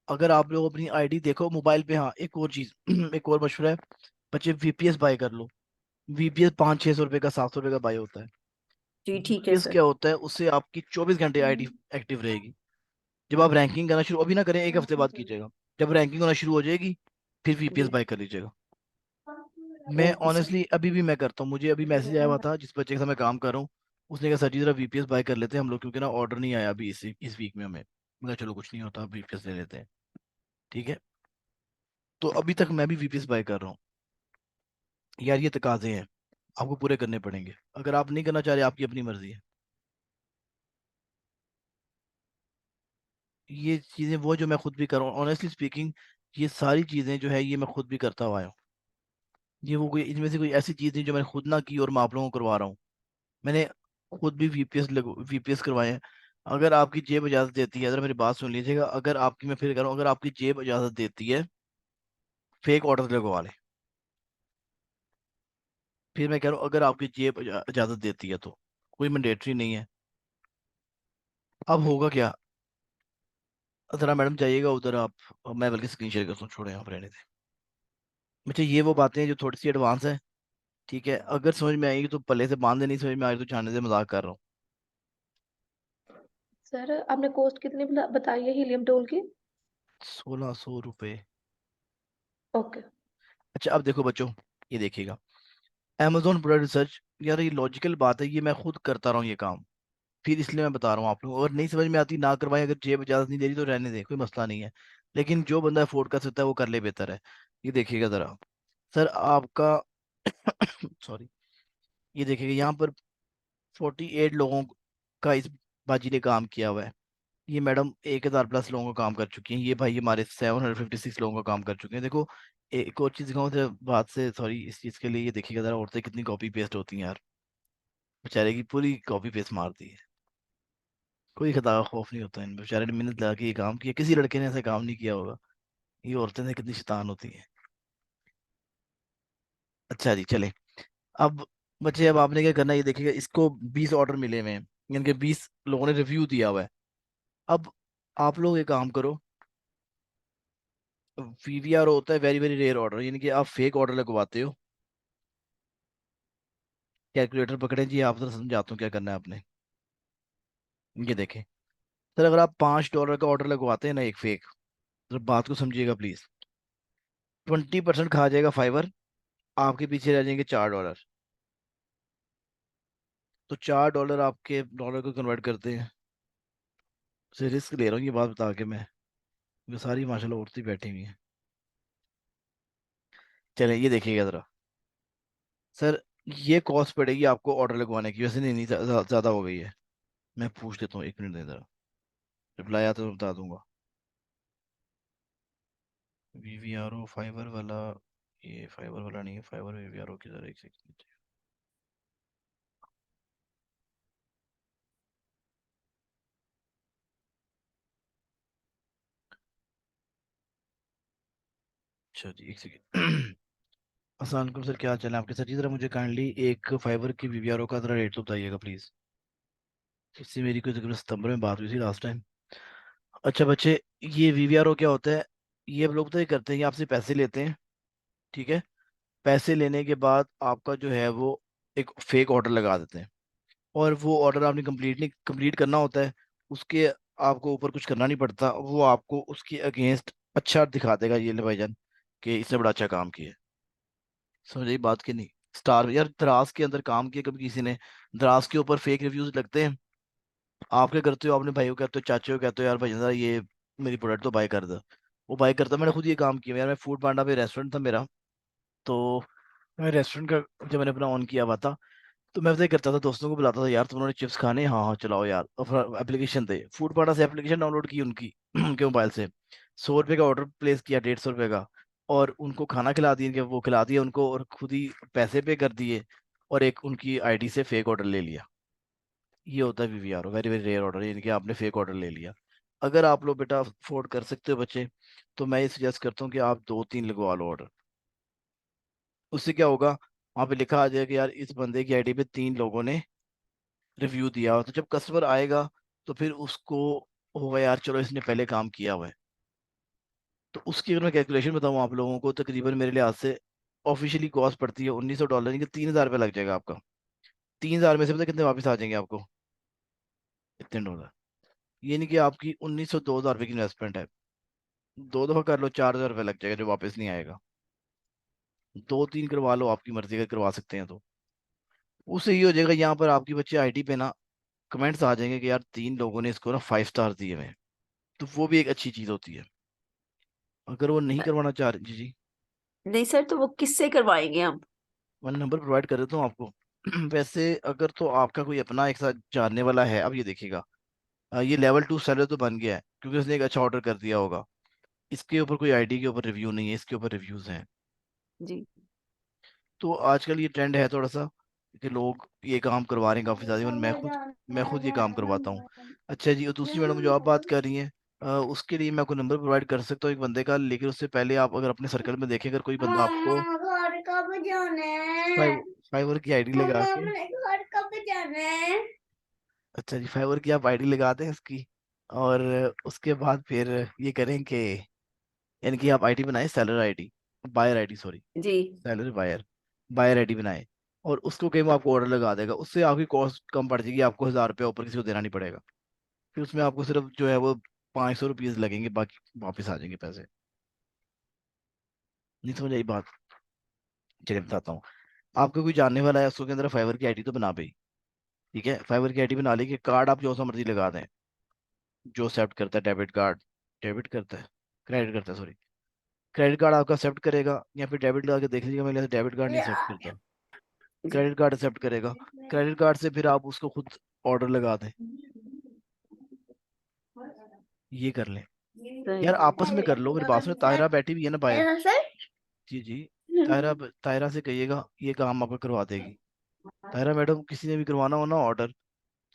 अगर आप लोग अपनी आईडी देखो मोबाइल पे, हाँ एक और चीज एक और मशवरा है, बच्चे वीपीएस बाय कर लो। वीपीएस 500-600 रुपये का, 700 रुपये का बाय होता है। जी ठीक है वीपीएस सर। क्या होता है, उससे आपकी 24 घंटे आईडी एक्टिव रहेगी। जब आप रैंकिंग करना शुरू, अभी ना करें, एक हफ्ते बाद कीजिएगा, जब रैंकिंग होना शुरू हो जाएगी फिर वीपीएस जी बाय कर लीजिएगा। मैं ओके सर। ऑनेस्टली अभी भी मैं करता हूँ, मुझे अभी मैसेज आया हुआ था जिस बच्चे के साथ मैं काम कर रहा हूँ, उसने कहा सर जी जरा वीपीएस बाय कर लेते हैं हम लोग, क्योंकि ना ऑर्डर नहीं आया अभी इस वीक में हमें। मैं कहा चलो कुछ नहीं होता, वीपीएस ले लेते हैं। ठीक है, तो अभी तक मैं भी वीपीएस बाय कर रहा हूँ। यार ये तकाजे हैं, आपको पूरे करने पड़ेंगे, अगर आप नहीं करना चाह रहे आपकी अपनी मर्जी है। ये चीज़ें वो जो मैं खुद भी कर रहा हूँ ऑनेस्टली स्पीकिंग, ये सारी चीज़ें जो है ये मैं खुद भी करता हुआ आया हूँ। ये वो कोई इनमें से कोई ऐसी चीज़ नहीं जो मैंने खुद ना की और मैं आप लोगों को करवा रहा हूँ। मैंने खुद भी वीपीएस करवाए हैं। अगर आपकी जेब इजाज़त देती है, अगर मेरी बात सुन लीजिएगा, अगर आपकी, मैं फिर कह रहा हूँ, अगर आपकी जेब इजाज़त देती है फेक ऑर्डर लगवा लें। फिर मैं कह रहा हूँ अगर आपकी जेब इजाज़त देती है तो, कोई मैंडेटरी नहीं है। अब होगा क्या, जरा मैडम जाइएगा उधर आप, मैं बल्कि स्क्रीन शेयर करता हूँ, छोड़े आप रहने दें। मुझे ये वो बातें हैं जो थोड़ी सी एडवांस है। ठीक है, अगर समझ में आएगी तो पल्ले से बांध, नहीं समझ में आ रही तो जाने से, मजाक कर रहा हूँ। सर आपने कॉस्ट कितनी बताई है हीलियम टूल की? 1600 रुपये। ओके। अच्छा अब देखो बच्चों, ये देखिएगा, Amazon प्रोडक्ट रिसर्च, यार ये लॉजिकल बात है, ये मैं खुद करता रहा हूँ ये काम, फिर इसलिए मैं बता रहा हूँ आप लोगों को। अगर नहीं समझ में आती ना करवाएं, अगर जेब इजाजत नहीं दे रही तो रहने दें, कोई मसला नहीं है। लेकिन जो बंदा अफोर्ड कर सकता है वो कर ले, बेहतर है। ये देखिएगा जरा सर आपका सॉरी, ये देखिएगा यहाँ पर 48 लोगों का इस बाजी ने काम किया हुआ है। ये मैडम 1000 प्लस लोगों का काम कर चुकी हैं, ये भाई हमारे 756 लोगों का काम कर चुके हैं। देखो एक और चीज दिखाऊं तो बात से, सॉरी इस चीज के लिए, ये देखिएगा जरा औरतें कितनी कॉपी पेस्ट होती हैं यार, बेचारे की पूरी कॉपी पेस्ट मारती है। कोई खता का खौफ नहीं होता इन बेचारे ने मेहनत लगा के ये काम किया, किसी लड़के ने ऐसा काम नहीं किया होगा। ये औरतें ने कितनी शैतान होती हैं। अच्छा जी चले, अब बच्चे अब आपने क्या करना है, ये देखिएगा, इसको 20 ऑर्डर मिले हुए हैं, यानी कि 20 लोगों ने रिव्यू दिया हुआ है। अब आप लोग ये काम करो, वीवीआर होता है वेरी वेरी रेयर ऑर्डर, यानी कि आप फेक ऑर्डर लगवाते हो। कैलकुलेटर पकड़े जी, आप जरा समझाता हूँ क्या करना है आपने। ये देखें सर, अगर आप $5 का ऑर्डर लगवाते हैं ना एक फेक, तो बात को समझिएगा प्लीज, 20% खा जाएगा फाइवर, आपके पीछे रह जाएंगे $4। तो $4 आपके डॉलर को कन्वर्ट करते हैं। उसे रिस्क ले रहा हूँ ये बात बता के मैं, ये सारी माशाल्लाह औरतें बैठी हुई हैं। चले ये देखिएगा जरा सर, ये कॉस्ट पड़ेगी आपको ऑर्डर लगवाने की, वैसे नहीं नहीं ज्यादा हो गई है। मैं पूछ लेता हूँ, 1 मिनट दे जरा, रिप्लाई आता तो बता दूंगा। वीवीआरओ फाइबर वाला, ये फाइबर वाला नहीं है, फाइबर वीवीआरओ की जरा एक सेकंड। अच्छा जी एक सेकंड अस्सलाम वालेकुम सर, क्या हाल चाल है आपके सर जी, जरा मुझे काइंडली एक फाइबर की वीवीआरओ का जरा रेट तो बताइएगा प्लीज। इससे मेरी कोई तकरीबन सितंबर में बात हुई थी लास्ट टाइम। अच्छा बच्चे, ये वीवीआरओ क्या होता है, ये अब लोग तो ये करते हैं कि आपसे पैसे लेते हैं। ठीक है, पैसे लेने के बाद आपका जो है वो एक फेक ऑर्डर लगा देते हैं, और वो ऑर्डर आपने कंप्लीट करना होता है। उसके आपको ऊपर कुछ करना नहीं पड़ता, वो आपको उसके अगेंस्ट अच्छा दिखा देगा ये ले भाईजान कि इसने बड़ा अच्छा काम किया है। समझ आई बात की नहीं? स्टार यार दराज के अंदर काम किया कभी किसी ने? दराज के ऊपर फेक रिव्यूज लगते हैं। आप क्या करते हो? अपने भाई को कहते हो, चाचे को कहते हो, यार भाईजान जरा ये मेरी प्रोडक्ट तो बाय कर दो। वो बाय करता। मैंने खुद ये काम किया यार। मैं फूड पांडा पे रेस्टोरेंट था मेरा। तो मैं रेस्टोरेंट का जब मैंने अपना ऑन किया हुआ था, तो मैं पता ही करता था, दोस्तों को बुलाता था, यार तुम लोगों ने चिप्स खाने? हाँ हाँ चलाओ यार। और फिर एप्लीकेशन थे, फूड पांडा से एप्लीकेशन डाउनलोड की उनकी उनके मोबाइल से। 100 रुपये का ऑर्डर प्लेस किया, 150 रुपये का। और उनको खाना खिला दिया, वो खिला दिया उनको, और खुद ही पैसे पे कर दिए। और एक उनकी आईडी से फेक ऑर्डर ले लिया। ये होता है VVR, very very rare order, यानी कि आपने फेक ऑर्डर ले लिया। अगर आप लोग बेटा अफोर्ड कर सकते हो बच्चे, तो मैं ये सजेस्ट करता हूँ कि आप 2-3 लगवा लो ऑर्डर। उससे क्या होगा, वहाँ पे लिखा आ जाएगा कि यार इस बंदे की आईडी पे 3 लोगों ने रिव्यू दिया हो। तो जब कस्टमर आएगा तो फिर उसको होगा यार चलो इसने पहले काम किया हुआ है। तो उसकी अगर मैं कैलकुलेशन बताऊँ आप लोगों को, तकरीबन मेरे लिहाज से ऑफिशियली कॉस्ट पड़ती है $1900, यानी कि 3000 रुपये लग जाएगा आपका। 3000 में से पता है कितने वापस आ जाएंगे आपको? इतने डॉलर। ये नहीं कि आपकी 1900-2000 रुपये की इन्वेस्टमेंट है। 2 दफा कर लो, 4000 रुपये लग जाएगा जो वापस नहीं आएगा। 2-3 करवा लो, आपकी मर्जी का करवा सकते हैं तो। उससे ये हो जाएगा, यहाँ पर आपकी बच्चे आईडी पे ना कमेंट्स आ जाएंगे कि यार 3 लोगों ने इसको ना 5 स्टार दिए हुए हैं। तो वो भी एक अच्छी चीज होती है। अगर वो नहीं करवाना चाह रहे, जी जी, नहीं सर, तो वो किससे करवाएंगे हम? मैं नंबर प्रोवाइड कर देता हूँ आपको। वैसे अगर तो आपका कोई अपना एक साथ जानने वाला है, अब ये देखिएगा, ये लेवल 2 सेलर तो बन गया है क्योंकि उसने एक अच्छा ऑर्डर कर दिया होगा। इसके ऊपर कोई आईडी के ऊपर रिव्यू नहीं है, इसके ऊपर रिव्यूज हैं। जी तो आजकल ये ट्रेंड है थोड़ा सा कि लोग ये काम करवा रहे हैं काफी ज्यादा। इवन मैं खुद ये काम करवाता हूँ। अच्छा जी, और दूसरी मैडम जो आप बात कर रही हैं, उसके लिए मैं आपको नंबर प्रोवाइड कर सकता हूँ एक बंदे का, लेकिन उससे पहले आप अगर अपने सर्कल में देखें, अगर कोई बंदा आपको घर कब जाना है? फाइव फाइवर की आईडी लगा मम्मा के, हमने घर कब जाना है? अच्छा जी, फाइवर की आप आईडी लगा दें इसकी, और उसके बाद फिर ये करें कि, यानी कि आप आईडी बनाए, seller ID, buyer ID sorry, जी सैलरी बायर, बायर आईडी बनाए, और उसको कहीं वो आपको ऑर्डर लगा देगा। उससे आपकी कॉस्ट कम पड़ जाएगी, आपको 1000 रुपया ऊपर किसी को देना नहीं पड़ेगा। फिर उसमें आपको सिर्फ जो है वो 500 रुपीज लगेंगे, बाकी वापस आ जाएंगे पैसे। नहीं समझ आई बात? चलिए बताता हूँ। आपको कोई जानने वाला है, उसके अंदर फाइवर की आईडी तो बना भाई। ठीक है, फाइवर की आईडी बना ली कि कार्ड आप जो सा मर्जी लगा दें, जो एक्सेप्ट करता है, डेबिट कार्ड, डेबिट करता है, क्रेडिट करता है सॉरी, क्रेडिट कार्ड आपका एक्सेप्ट करेगा, या फिर डेबिट लगा के देख लीजिएगा, मेरे डेबिट कार्ड नहीं एक्सेप्ट करता, जी क्रेडिट कार्ड एक्सेप्ट करेगा। क्रेडिट कार्ड से फिर आप उसको खुद ऑर्डर लगा दें। ये कर लें। सही। यार आपस में कर लो, मेरी बात सुनो, ताहिरा बैठी भी है ना बाहर। जी जी, ताहिरा से कहिएगा ये काम आपका करवा देगी। ताहिरा मैडम, किसी ने भी करवाना हो ना ऑर्डर,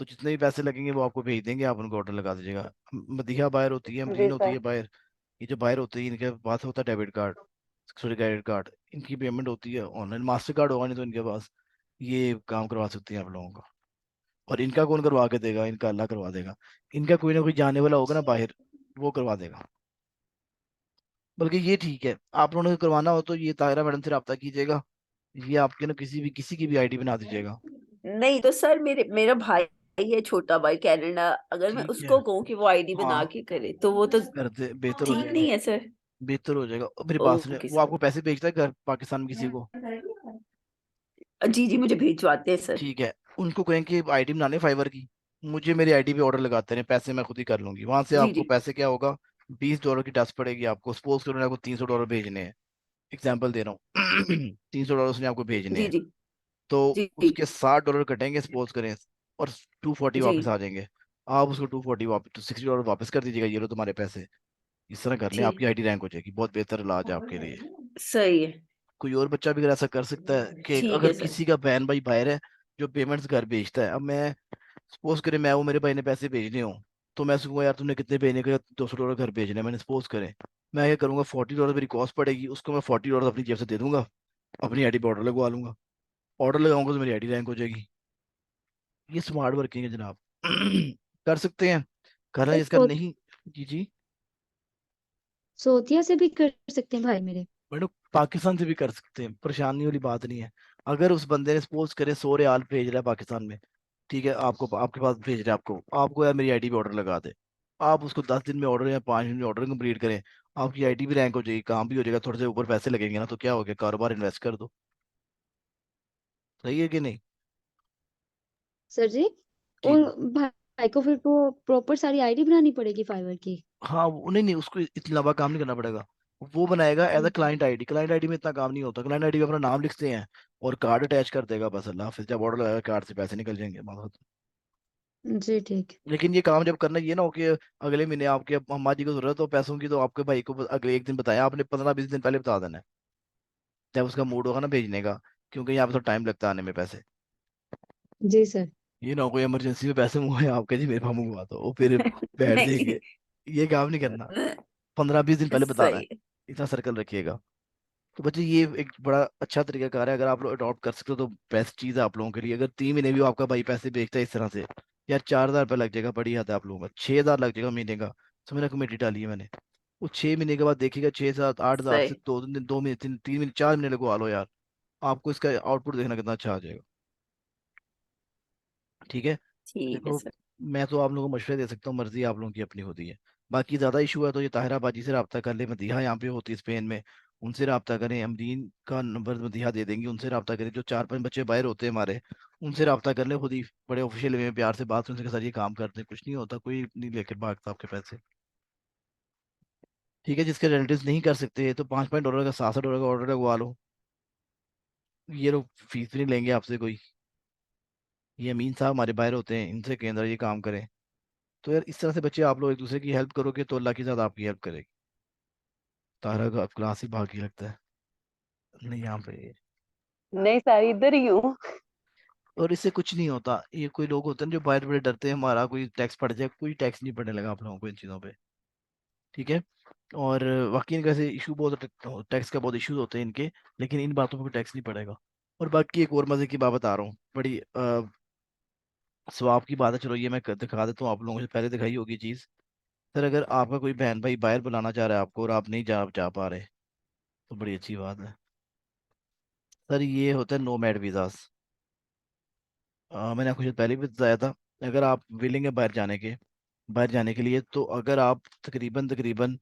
तो जितने भी पैसे लगेंगे वो आपको भेज देंगे, आप उनको ऑर्डर लगा दीजिएगा। मदीहा बाहर होती है, जी अमरीन होती है सर। बाहर। ये जो बाहर होते हैं इनके पास होता है debit card, sorry credit card. इनकी पेमेंट होती है ऑनलाइन, मास्टर कार्ड होगा नहीं तो इनके पास। ये काम करवा सकती हैं आप लोगों का। और इनका कौन करवा के देगा? इनका अल्लाह करवा देगा। इनका कोई ना कोई जाने वाला होगा ना बाहर, वो करवा देगा। बल्कि ये ठीक है, आप लोगों को करवाना हो तो ये ताहिरा मैडम से रब्ता कीजिएगा। ये आपके ना किसी की भी आईडी बना दीजिएगा। नहीं तो सर, मेरा भाई है, छोटा भाई कनाडा, अगर मैं ठीक है, उसको कहूँ कि वो आईडी बना हाँ, के करे तो वो तो कर दे, बेहतर हो ठीक जाएगा। नहीं है सर। बेहतर हो जाएगा। और मेरी बात सुनिए, ओके वो सर। आपको पैसे भेजता है घर पाकिस्तान में किसी को? जी जी, मुझे भिजवाते हैं सर। ठीक है, उनको कहें कि आईडी बना ले फाइवर की, मुझे मेरी आईडी पे ऑर्डर लगाते रहे, पैसे मैं खुद ही कर लूंगी। वहां से जी आपको जी पैसे क्या होगा, $20 की टच पड़ेगी आपको। सपोज करो आपको $300 भेजने हैं, एग्जाम्पल दे रहा हूँ। $300 उसने आपको भेजने जी हैं, जी तो जी उसके $60 कटेंगे सपोज करें, और 240 जी वापस आ जाएंगे। आप उसको 240 वापस, तो $60 वापस कर दीजिएगा, ये लो तुम्हारे पैसे। इस तरह कर लें, आपकी ठीक। आईडी रैंक हो जाएगी। बहुत बेहतर इलाज है आपके लिए। सही है। कोई और बच्चा भी अगर ऐसा कर सकता है कि ठीक अगर है सर। किसी का बहन भाई बाहर है जो पेमेंट्स घर भेजता है, अब मैं सपोज करें मैं वो, मेरे भाई ने पैसे भेजने हो, तो मैं उसको यार तुमने कितने भेजने का, $200 घर भेजने हैं, मैंने सपोज करें, मैं क्या करूंगा, $40 मेरी कॉस्ट पड़ेगी, उसको मैं $40 अपनी जेब से दे दूंगा, अपनी आईडी पे ऑर्डर लगवा लूंगा। ऑर्डर लगाऊंगा तो मेरी आईडी रैंक हो जाएगी। ये स्मार्ट वर्किंग है जनाब। कर सकते हैं, करना है जिसका नहीं। जी जी, सोतिया से भी कर सकते हैं भाई मेरे। मैडम पाकिस्तान से भी कर सकते हैं, परेशानी वाली बात नहीं है। अगर उस बंदे ने सपोज करे 100 रियाल भेज रहा है पाकिस्तान में, ठीक है, आपको आपके पास भेज रहा है, आपको आपको यार मेरी आईडी पे ऑर्डर लगा दे, आप उसको 10 दिन में ऑर्डर या 5 दिन में ऑर्डर कंप्लीट करें, आपकी आईटी भी रैंक हो जाएगी, काम भी हो जाएगा, थोड़े से ऊपर पैसे लगेंगे ना, तो क्या हो गया, कारोबार इन्वेस्ट कर दो। सही है कि नहीं? सर जी, जी उन जी। भाई को फिर वो प्रॉपर सारी आईडी बनानी पड़ेगी फाइवर की? हाँ नहीं नहीं, उसको इतना लंबा काम नहीं करना पड़ेगा। वो बनाएगा as a client ID. Client ID में इतना काम नहीं होता, क्लाइंट आईडी में अपना नाम लिखते हैं और कार्ड अटैच कर देगा, बस अल्लाह हाफिज़, जब ऑर्डर लगाएगा कार्ड से पैसे निकल जाएंगे बहुत। जी ठीक। लेकिन ये काम जब करना, ये ना हो कि अगले महीने आपके अम्मा जी को जरूरत हो पैसों की, तो आपके भाई को अगले एक दिन बताया आपने, 15-20 दिन पहले बता देना है, जब उसका मूड होगा ना भेजने का, क्योंकि यहाँ पे तो टाइम लगता है आने में पैसे। जी सर। ये ना हो कोई इमरजेंसी में पैसे मुँह है आपके, जी मेरे पास मंगवा दो, वो फिर बैठ नहीं। जाएंगे। ये काम नहीं करना, 15-20 दिन पहले बताना है, सही है। इतना सर्कल रखिएगा। तो बच्चे ये एक बड़ा अच्छा तरीका कार है, अगर आप लोग अडॉप्ट कर सकते हो तो बेस्ट चीज़ है आप लोगों के लिए। अगर 3 महीने भी आपका भाई पैसे भेजता है इस तरह से, यार 4,000 रुपये लग जाएगा, बड़ी हद है आप लोगों का, 6,000 लग जाएगा महीने का। तो मैंने कमेटी डाली है मैंने, वो 6 महीने के बाद देखिएगा 6, 7, 8 हज़ार से सही। 2 दिन, 2 महीने, 3 महीने, 4 महीने लगवा लो यार, आपको इसका आउटपुट देखना कितना अच्छा आ जाएगा। ठीक है। ठीक है देखो, सर। मैं तो आप लोगों को मशवरे दे सकता हूँ, मर्जी आप लोगों की अपनी होती है। बाकी ज़्यादा इशू है तो ये ताहिरा बाजी से रब्ता कर ले, मदीहा यहाँ पे होती है स्पेन में, उनसे रब्ता करें, अमरीन का नंबर मदीहा दे देंगी, उनसे रब्ता करें, जो 4-5 बच्चे बाहर होते हैं हमारे, उनसे रब्ता कर ले खुद ही, बड़े ऑफिशियल वे में प्यार से बात उनसे के साथ, ये काम करते हैं, कुछ नहीं होता, कोई नहीं लेकर भागता आपके पैसे। ठीक है, जिसके रिलेटिव्स नहीं कर सकते तो $5-5 का, $67 का ऑर्डर लगवा लो, ये लोग फीस भी नहीं लेंगे आपसे कोई। ये अमीन साहब हमारे बाहर होते हैं, इनसे केंद्र ये काम करें। तो यार इस तरह से बच्चे आप लोग एक दूसरे की हेल्प करोगे तो अल्लाह के साथ आपकी हेल्प करेगी। तारा का क्लास ही बाकी लगता है, नहीं यहाँ पे। नहीं सर, इधर ही हूँ। और इससे कुछ नहीं होता, ये कोई लोग होते हैं जो बाहर बड़े डरते हैं हमारा कोई टैक्स पड़ जाए, कोई टैक्स नहीं पड़ने लगा आप लोगों को इन चीज़ों पे। ठीक है। और वाकई इनका ऐसे इशू बहुत, टैक्स का बहुत इशूज होते हैं इनके, लेकिन इन बातों पर टैक्स नहीं पड़ेगा। और बाकी एक और मजे की बात बता रहा हूँ, बड़ी स्वाब की बात है, चलो ये मैं दिखा देता हूँ, आप लोगों से पहले दिखाई होगी चीज़। सर अगर आपका कोई बहन भाई बाहर बुलाना चाह रहा है आपको और आप नहीं जा जा पा रहे, तो बड़ी अच्छी बात है सर, ये होता है नो मैड वीज़ास। मैंने आपको शायद पहले भी बताया था, अगर आप विलिंग है बाहर जाने के लिए, तो अगर आप तकरीबन तकरीबन,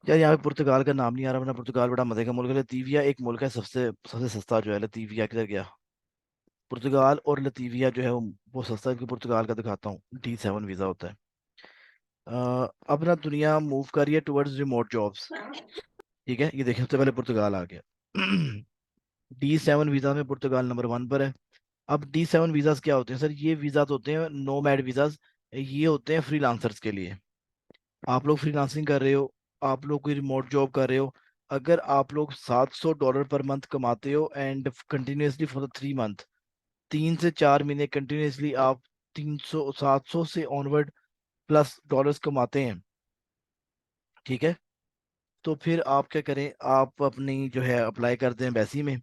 यार यहाँ पे पुर्तगाल का नाम नहीं आ रहा, वरना पुर्तगाल बड़ा मजे का मुल्क है, लतीविया एक मुल्क है सबसे सबसे सस्ता जो है, लतीविया किधर गया, पुर्तगाल और लतीविया जो है वो सस्ता है, कि पुर्तगाल का दिखाता हूँ, D7 वीज़ा होता है। अब ना दुनिया मूव कर रही है टुवर्ड्स रिमोट जॉब्स। ठीक है, ये देखिए सबसे पहले पुर्तगाल आ गया। D7 वीज़ा में पुर्तगाल नंबर 1 पर है। अब D7 वीज़ास क्या होते हैं सर, ये वीज़ास होते हैं नोमैड वीज़ास, ये होते हैं फ्रीलांसर्स के लिए। आप लोग फ्रीलांसिंग कर रहे हो, आप लोग कोई रिमोट जॉब कर रहे हो, अगर आप लोग $700 पर मंथ कमाते हो and continuously for the 3 month, 3 से 4 महीने कंटिन्यूसली आप 700 से ऑनवर्ड प्लस डॉलर्स कमाते हैं। ठीक है। तो फिर आप क्या करें, आप अपनी जो है अप्लाई करते हैं एम्बेसी में,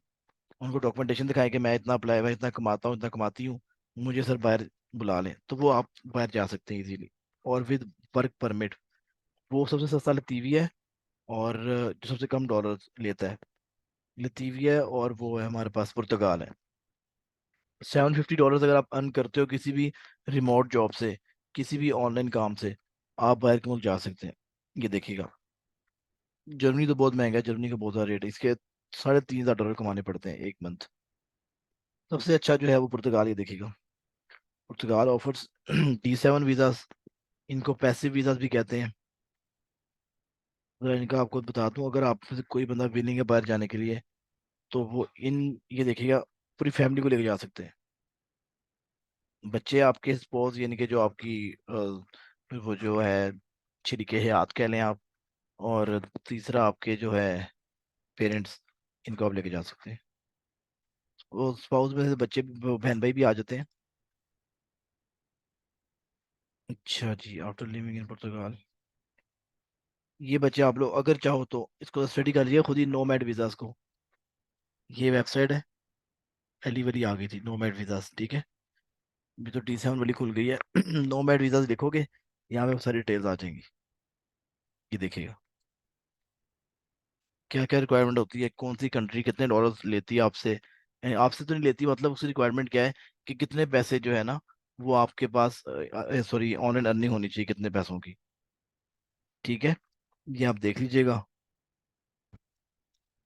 उनको डॉक्यूमेंटेशन दिखाएं कि मैं इतना अप्लाई, मैं इतना कमाता हूँ, इतना कमाती हूँ, मुझे सर बाहर बुला लें, तो वो आप बाहर जा सकते हैं इजीली, और विद वर्क परमिट। वो सबसे सस्ता लतीवी है, और जो सबसे कम डॉलर लेता है लतीवी है, और वो है हमारे पास पुर्तगाल है। $750 अगर आप अर्न करते हो किसी भी रिमोट जॉब से, किसी भी ऑनलाइन काम से, आप बाहर के मुल्क जा सकते हैं। ये देखिएगा, जर्मनी तो बहुत महंगा है, जर्मनी का बहुत सारा रेट है, इसके $3,500 कमाने पड़ते हैं एक मंथ। सबसे अच्छा जो है वो पुर्तगाल, ये देखिएगा, पुर्तगाल ऑफर्स D7 वीज़ास, इनको पैसिव वीज़ास भी कहते हैं। अगर इनका आपको बता दूं, अगर आप में से कोई बंदा विलिंग है बाहर जाने के लिए, तो वो इन, ये देखिएगा, पूरी फैमिली को लेके जा सकते हैं। बच्चे आपके सपोज, यानी कि जो आपकी वो जो है शरीके हयात कह लें आप, और तीसरा आपके जो है पेरेंट्स, इनको आप लेके जा सकते हैं। वो स्पाउस में से बच्चे बहन भाई भी आ जाते हैं। अच्छा जी, आफ्टर लिविंग इन पुर्तगाल, ये बच्चे आप लोग अगर चाहो तो इसको स्टडी कर लिए खुद ही, नोमैड वीज़ास को। ये वेबसाइट है, पहली वाली आ गई थी नोमैड वीज़ास, ठीक है, अभी तो D7 वाली खुल गई है। नोमैड वीज़ास लिखोगे, यहाँ पे सारी डिटेल्स आ जाएंगी। ये देखिएगा क्या क्या रिक्वायरमेंट होती है, कौन सी कंट्री कितने डॉलर्स लेती है आपसे, आपसे तो नहीं लेती, मतलब उसकी रिक्वायरमेंट क्या है कि कितने पैसे जो है ना, वो आपके पास सॉरी ऑनलाइन अर्निंग होनी चाहिए कितने पैसों की। ठीक है, ये आप देख लीजिएगा,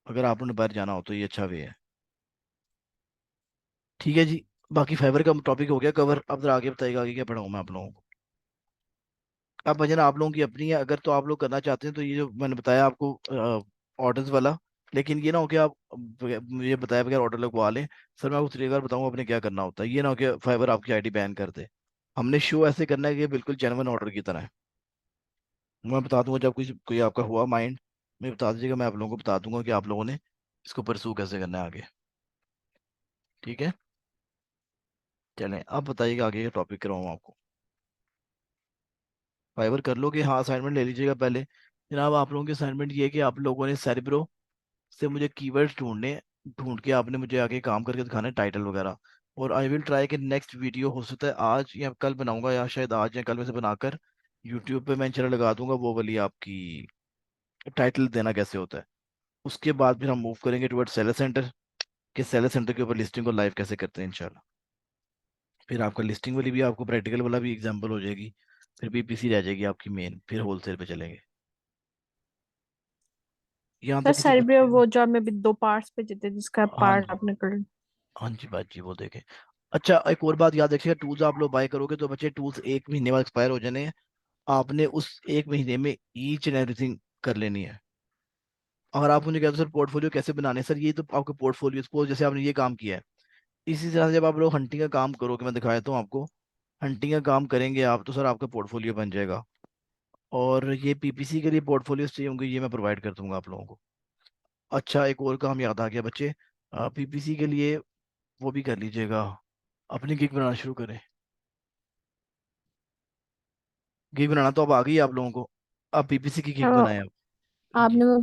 अगर आपने बाहर जाना हो तो ये अच्छा वे है। ठीक है जी, बाकी फाइबर का टॉपिक हो गया कवर। अब जरा आगे बताइएगा, आगे क्या पढ़ाऊँ मैं आप लोगों को। अब भजन आप लोगों की अपनी है, अगर तो आप लोग करना चाहते हैं तो ये जो मैंने बताया आपको ऑर्डर्स वाला, लेकिन ये ना हो कि आप मुझे बताया बगैर ऑर्डर लगवा लें। सर मैं आपको तरीका बताऊँ आपने क्या करना होता है, ये ना हो कि फाइबर आपकी आईडी बैन कर दे। हमने शो ऐसे करना है कि बिल्कुल जेन्युइन ऑर्डर की तरह है। मैं बता दूंगा जब कोई कोई आपका हुआ माइंड, मैं बता दीजिएगा, मैं आप लोगों को बता दूंगा कि आप लोगों ने इसको परसू कैसे करना है आगे। ठीक है, चलें अब बताइएगा आगे का टॉपिक कराऊँ आपको। फाइबर कर लो कि हाँ, असाइनमेंट ले लीजिएगा पहले। जनाब आप लोगों की असाइनमेंट ये है कि आप लोगों ने सेरिब्रो से मुझे कीवर्ड्स ढूंढने, ढूंढ के आपने मुझे आगे काम करके दिखाना है, टाइटल वगैरह। और आई विल ट्राई कि नेक्स्ट वीडियो हो सकता है आज या कल बनाऊंगा, या शायद आज या कल में से बनाकर यूट्यूब पे मैं चैनल लगा दूंगा, वो वाली आपकी टाइटल देना कैसे होता है। उसके बाद फिर हम मूव करेंगे टुवर्ड सेलर सेंटर, कि सेलर सेंटर के ऊपर लिस्टिंग को लाइव कैसे करते हैं इंशाल्लाह। फिर आपका लिस्टिंग वाली भी, आपको प्रैक्टिकल वाला भी एग्जाम्पल हो जाएगी। फिर बीपीसी रह जाएगी आपकी मेन, फिर होलसेल पे चलेंगे। यहाँ सर तक किसी सर्वे बच्चे। वो जो आपने अभी 2 पार्ट्स पे देते जिसका हाँ पार्ट जी, आपने कर। हाँ जी बात जी, वो देखें। अच्छा एक और बात याद रखिएगा, टूल्स आप लोग बाय करोगे तो बच्चे टूल्स 1 महीने बाद एक्सपायर हो जाने हैं। आपने उस 1 महीने में ईच एंड एवरीथिंग कर लेनी है। और आप मुझे कहते हो सर पोर्टफोलियो कैसे बनाने हैं? सर ये तो आपका पोर्टफोलियो, सपोज जैसे आपने ये काम किया है, इसी तरह से जब आप लोग हंटिंग का काम करोगे, मैं दिखा देता हूँ आपको, हंटिंग का काम करेंगे आप तो सर आपका पोर्टफोलियो बन जाएगा। और ये पीपीसी के लिए पोर्टफोलियो चाहिए होंगे, ये मैं प्रोवाइड कर दूंगा आप लोगों को। अच्छा एक और काम याद आ गया बच्चे, पीपीसी के लिए वो भी कर लीजिएगा, अपनी गिग बनाना शुरू करें। गिग बनाना तो अब आ गई है आप लोगों को, अब पीपीसी की गिग अब बनाए आप। जी, आपने वो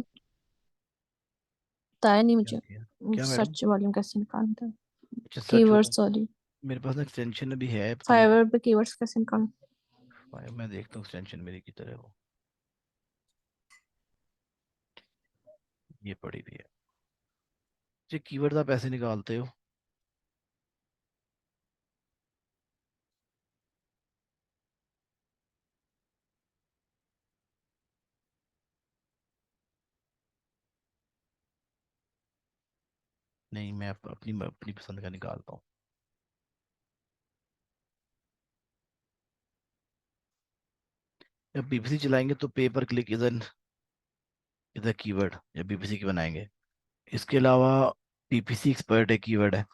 बताया नहीं क्या मुझे, किया, क्या मैडम? सर्च वॉल्यूम कैसे निकालते हैं, अच्छा सर्च वाला, कीवर्ड्स वाली, मेरे पास ना एक्सटेंशन भी है, पता नहीं। फाइवर पे कीवर्ड्स कैसे निकालते मैं देखता हूँ एक्सटेंशन मेरी की तरह वो, ये पड़ी भी है। जी कीवर्ड आप ऐसे निकालते हो। नहीं मैं अपनी अपनी पसंद का निकालता हूँ। जब बीपीसी चलाएंगे तो पे पर क्लिक इधर, इधर कीवर्ड जब बीपीसी की बनाएंगे। इसके अलावा पीपीसी एक्सपर्ट एक कीवर्ड है।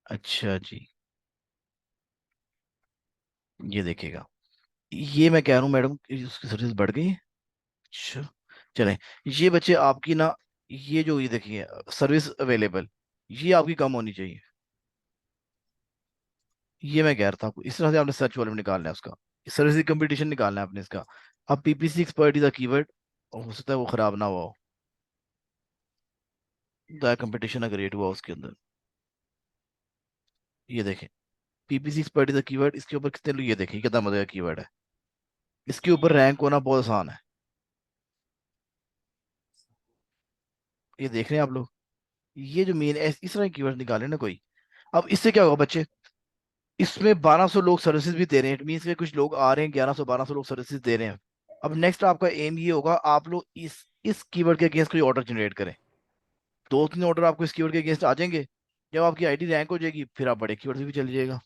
अच्छा जी, ये देखेगा, ये मैं कह रहा हूँ मैडम कि उसकी सर्विस बढ़ गई है। अच्छा चलें, ये बच्चे आपकी ना, ये जो ये देखिए सर्विस अवेलेबल, ये आपकी कम होनी चाहिए। ये मैं कह रहा था आपको, इस तरह से आपने सर्च वॉल्यूम निकालना है उसका, सर्विस कंपटीशन निकालना है आपने इसका। अब PPC expert is a keyword, और हो सकता है वो खराब ना हुआ हो, कंपटीशन क्रिएट हुआ उसके अंदर। ये देखें, PPC expert is a keyword, इसके ऊपर कितने लोग, ये देखें कितना मजे का कीवर्ड है। इसके ऊपर रैंक होना बहुत आसान है, ये देख रहे हैं आप लोग। ये जो मेन है, इस तरह कीवर्ड निकाले ना कोई। अब इससे क्या होगा बच्चे, इसमें 1200 लोग सर्विसेज भी दे रहे हैं, इट मीन्स के कुछ लोग आ रहे हैं, 1100 1200 लोग सर्विसेज दे रहे हैं। अब नेक्स्ट आपका एम ये होगा, आप लोग इस कीवर्ड के अगेंस्ट कोई ऑर्डर जनरेट करें। 2 3 ऑर्डर आपको इस कीवर्ड के अगेंस्ट आ जाएंगे, जब आपकी आईडी रैंक हो जाएगी फिर आप बड़े कीवर्ड से भी चल जाएगा।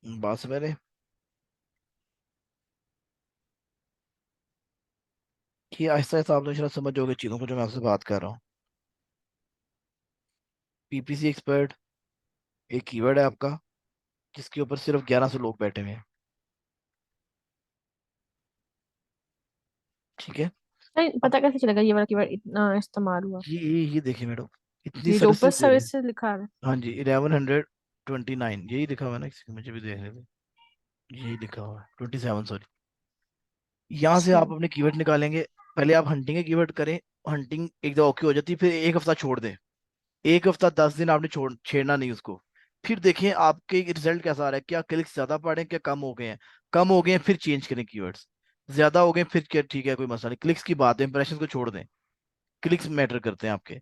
बात समझ रहे हैं? कि आहिस्ता आहिस्ता आप लोग शायद समझ जाओगे चीज़ों को जो मैं आपसे बात कर रहा हूँ। पीपीसी एक्सपर्ट एक कीवर्ड है आपका, जिसके ऊपर सिर्फ 1100 लोग बैठे हुए हैं। ठीक है, हैं? अब पता कैसे चलेगा ये वाला कीवर्ड इतना इस्तेमाल हुआ? ये देखिए मैडम, इतनी ये जो ऊपर सर्विसेज दे रहे हैं। सर्विस लिखा है। हाँ जी 1129 यही लिखा हुआ है ना, किसी मुझे भी देखने में यही लिखा हुआ है, 27 सॉरी। यहाँ से अच्छा। आप अपने कीवर्ड निकालेंगे। पहले आप हंटिंग के कीवर्ड करें, हंटिंग एक दफा ओके हो जाती है, फिर एक हफ्ता छोड़ दें। एक हफ्ता 10 दिन आपने छोड़ छेड़ना नहीं उसको। फिर देखें आपके रिजल्ट कैसा आ रहा है, क्या क्लिक्स ज्यादा पड़े हैं, क्या कम हो गए हैं। कम हो गए हैं फिर चेंज करें कीवर्ड्स, ज्यादा हो गए फिर क्या ठीक है कोई मसला नहीं, क्लिक्स की बात है, इंप्रेशन को छोड़ दें। क्लिक्स मैटर करते हैं आपके।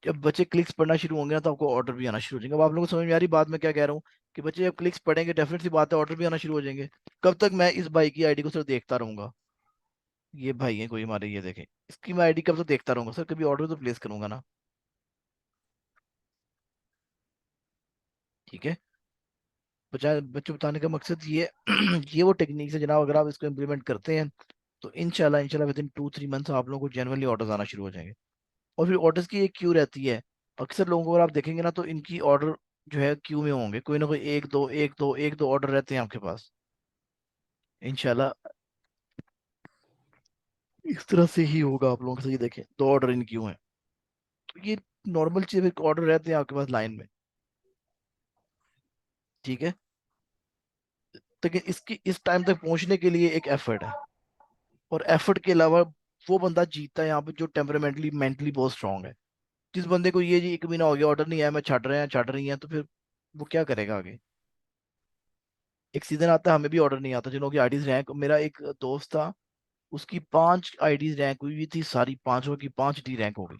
जब बच्चे क्लिक्स पढ़ना शुरू होंगे ना तो आपको ऑर्डर भी आना शुरू हो जाएंगे। अब आप लोगों को समझ में आ रही बात मैं क्या कह रहा हूँ कि बच्चे जब क्लिक्स पढ़ेंगे डेफिनेट सी बात है ऑर्डर भी आना शुरू हो जाएंगे। कब तक मैं इस भाई की आईडी को सिर्फ देखता रहूंगा? ये भाई है कोई हमारे, ये देखें, इसकी मैं आईडी कब तक देखता रहूंगा सर? कभी ऑर्डर तो प्लेस करूंगा ना। ठीक है। बच्चों बताने का मकसद ये ये वो टेक्निक है जनाब, अगर आप इसको इम्प्लीमेंट करते हैं तो इंशाल्लाह इंशाल्लाह विद इन 2-3 मंथ्स आप लोगों को जेनुअनली ऑर्डर्स आना शुरू हो जाएंगे। और फिर ऑर्डर्स की एक क्यू रहती है। अक्सर लोगों को अगर आप देखेंगे ना तो इनकी ऑर्डर जो है क्यू में होंगे, कोई ना कोई एक दो ऑर्डर रहते हैं आपके पास। इंशाल्लाह इस तरह से ही होगा आप लोगों के साथ। ये देखें 2 ऑर्डर इन क्यू हैं, तो ये नॉर्मल चीज, ऑर्डर रहते हैं आपके पास लाइन में। ठीक है। लेकिन इसकी इस टाइम तक पहुंचने के लिए एक एफर्ट है, और एफर्ट के अलावा वो बंदा जीतता है यहाँ पे जो टेम्परामेंटली मेंटली बहुत स्ट्रांग है। जिस बंदे को ये जी 1 महीना हो गया ऑर्डर नहीं आया, मैं छट रहे हैं छट रही हैं, तो फिर वो क्या करेगा आगे? एक सीजन आता है हमें भी ऑर्डर नहीं आता, जिन लोगों की आईडीज रैंक, मेरा एक दोस्त था उसकी 5 आईडीज रैंक हुई हुई थी, सारी पांचों की 5 डी रैंक हो गई।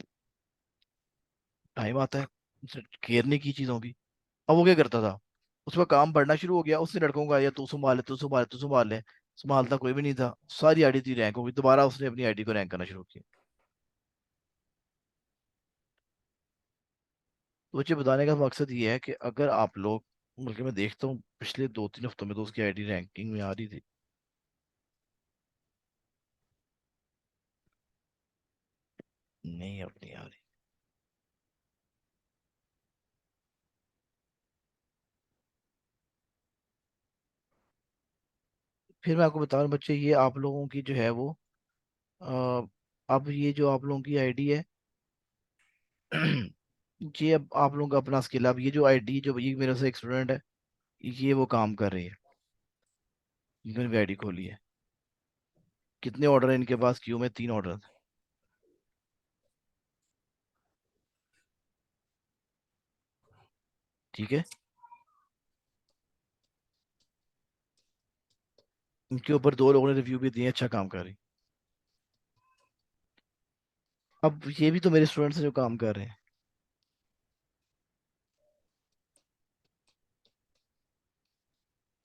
टाइम आता है, उसे केयर नहीं की चीजों की। अब वो क्या करता था, उसका काम बढ़ना शुरू हो गया, उसने लड़कों को आया तू संभाल ले तू संभाल ले तू संभाल ले, संभालता कोई भी नहीं था, सारी आईडी थी रैंक हो गई, दोबारा उसने अपनी आईडी को रैंक करना शुरू किया। तो मुझे बताने का मकसद ये है कि अगर आप लोग, बल्कि मैं देखता हूँ पिछले 2-3 हफ्तों में तो उसकी आईडी रैंकिंग में आ रही थी। नहीं अब नहीं आ रही। फिर मैं आपको बता रहा हूँ बच्चे, ये आप लोगों की जो है वो अ, अब ये जो आप लोगों की आईडी है ये अब आप लोगों का अपना स्किल है। अब ये जो आईडी जो ये मेरे से एक स्टूडेंट है, ये वो काम कर रही है, इन्होंने भी आईडी खोली है। कितने ऑर्डर है इनके पास क्यू में? 3 ऑर्डर। ठीक है। इनके ऊपर 2 लोगों ने रिव्यू भी दिए, अच्छा काम कर रही। अब ये भी तो मेरे स्टूडेंट्स हैं जो काम कर रहे हैं।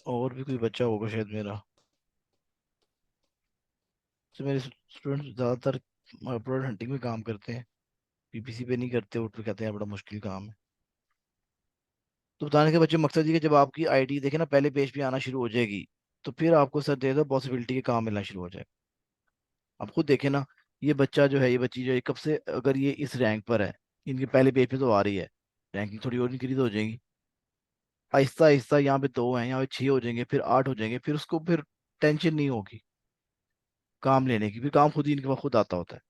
और भी कोई बच्चा होगा शायद मेरा, तो मेरे स्टूडेंट्स ज़्यादातर प्रोडक्ट हंटिंग में काम करते हैं, पीपीसी पे नहीं करते, वो तो कहते हैं बड़ा मुश्किल काम है। तो बताने के बच्चे मकसद ये कि जब आपकी आईडी देखे ना पहले पेज पे आना शुरू हो जाएगी, तो फिर आपको सर दे दो पॉसिबिलिटी के काम मिलना शुरू हो जाए। आप खुद देखे ना, ये बच्चा जो है, ये बच्ची जो है, कब से अगर ये इस रैंक पर है, इनके पहले पेज पे तो आ रही है, रैंकिंग थोड़ी और इंक्रीज हो जाएगी। आहिस्ता आहिस्ता यहाँ पे 2 हैं, यहाँ पे 6 हो जाएंगे, फिर 8 हो जाएंगे, फिर उसको फिर टेंशन नहीं होगी काम लेने की, फिर काम खुद ही इनके पास खुद आता होता है।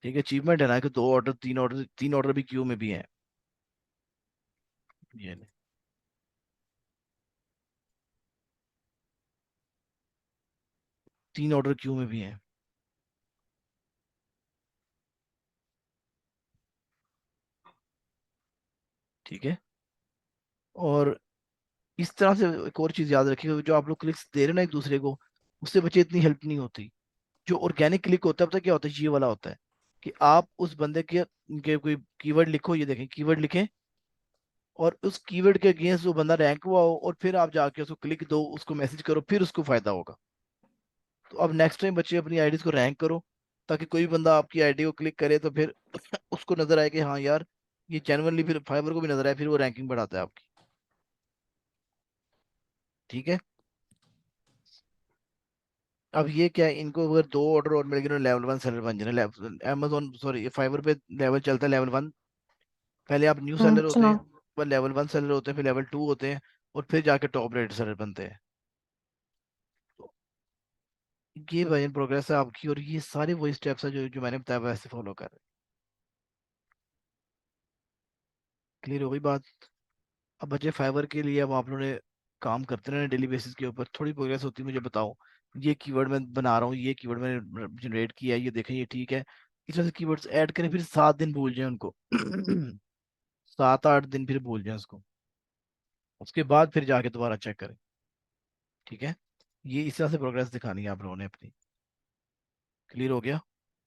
ठीक है। अचीवमेंट है ना कि 2 ऑर्डर 3 ऑर्डर, 3 ऑर्डर भी क्यू में भी हैं। ये ले, 3 ऑर्डर क्यू में भी हैं। ठीक है। और इस तरह से एक और चीज याद रखिएगा, जो आप लोग क्लिक्स दे रहे हैं ना एक दूसरे को, उससे बच्चे इतनी हेल्प नहीं होती। जो ऑर्गेनिक क्लिक होता है पता है क्या होता है? ये वाला होता है कि आप उस बंदे के कोई कीवर्ड लिखो, ये देखें कीवर्ड लिखें, और उस कीवर्ड के अगेंस्ट वो बंदा रैंक हुआ हो, और फिर आप जाके उसको क्लिक दो, उसको मैसेज करो, फिर उसको फायदा होगा। तो अब नेक्स्ट टाइम बच्चे अपनी आईडीज को रैंक करो, ताकि कोई भी बंदा आपकी आईडी को क्लिक करे तो फिर उसको नजर आए कि हाँ यार ये जेनुअनली, फिर फाइबर को भी नजर आए, फिर वो रैंकिंग बढ़ाता है आपकी। ठीक है। अब ये क्या है, इनको अगर 2 ऑर्डर और मिल गए, लेवल 1 सेलर बन जाए। अमेजोन सॉरी फाइवर पे लेवल चलता है लेवल 1। पहले आप न्यू सेलर होते हैं, सुनाओ। फिर लेवल 1 सेलर होते हैं, फिर लेवल 2 होते हैं, और फिर जाके टॉप रेट सेलर बनते हैं। तो ये भाई प्रोग्रेस है आपकी, और ये सारे वही स्टेप्स है जो जो मैंने बताया वैसे फॉलो कर रहे हैं। क्लियर हो गई बात? अब बचे फाइवर के लिए, अब आप लोगों ने काम करते रहना डेली बेसिस के ऊपर, थोड़ी प्रोग्रेस होती है मुझे बताओ। ये कीवर्ड मैं बना रहा हूँ, ये कीवर्ड मैंने जनरेट किया है, ये देखें ये ठीक है। इस तरह से कीवर्ड्स ऐड करें, फिर 7 दिन भूल जाए उनको 7-8 दिन फिर भूल जाए उसको, उसके बाद फिर जाके दोबारा चेक करें। ठीक है। ये इस तरह से प्रोग्रेस दिखानी है आप लोगों ने अपनी। क्लियर हो गया?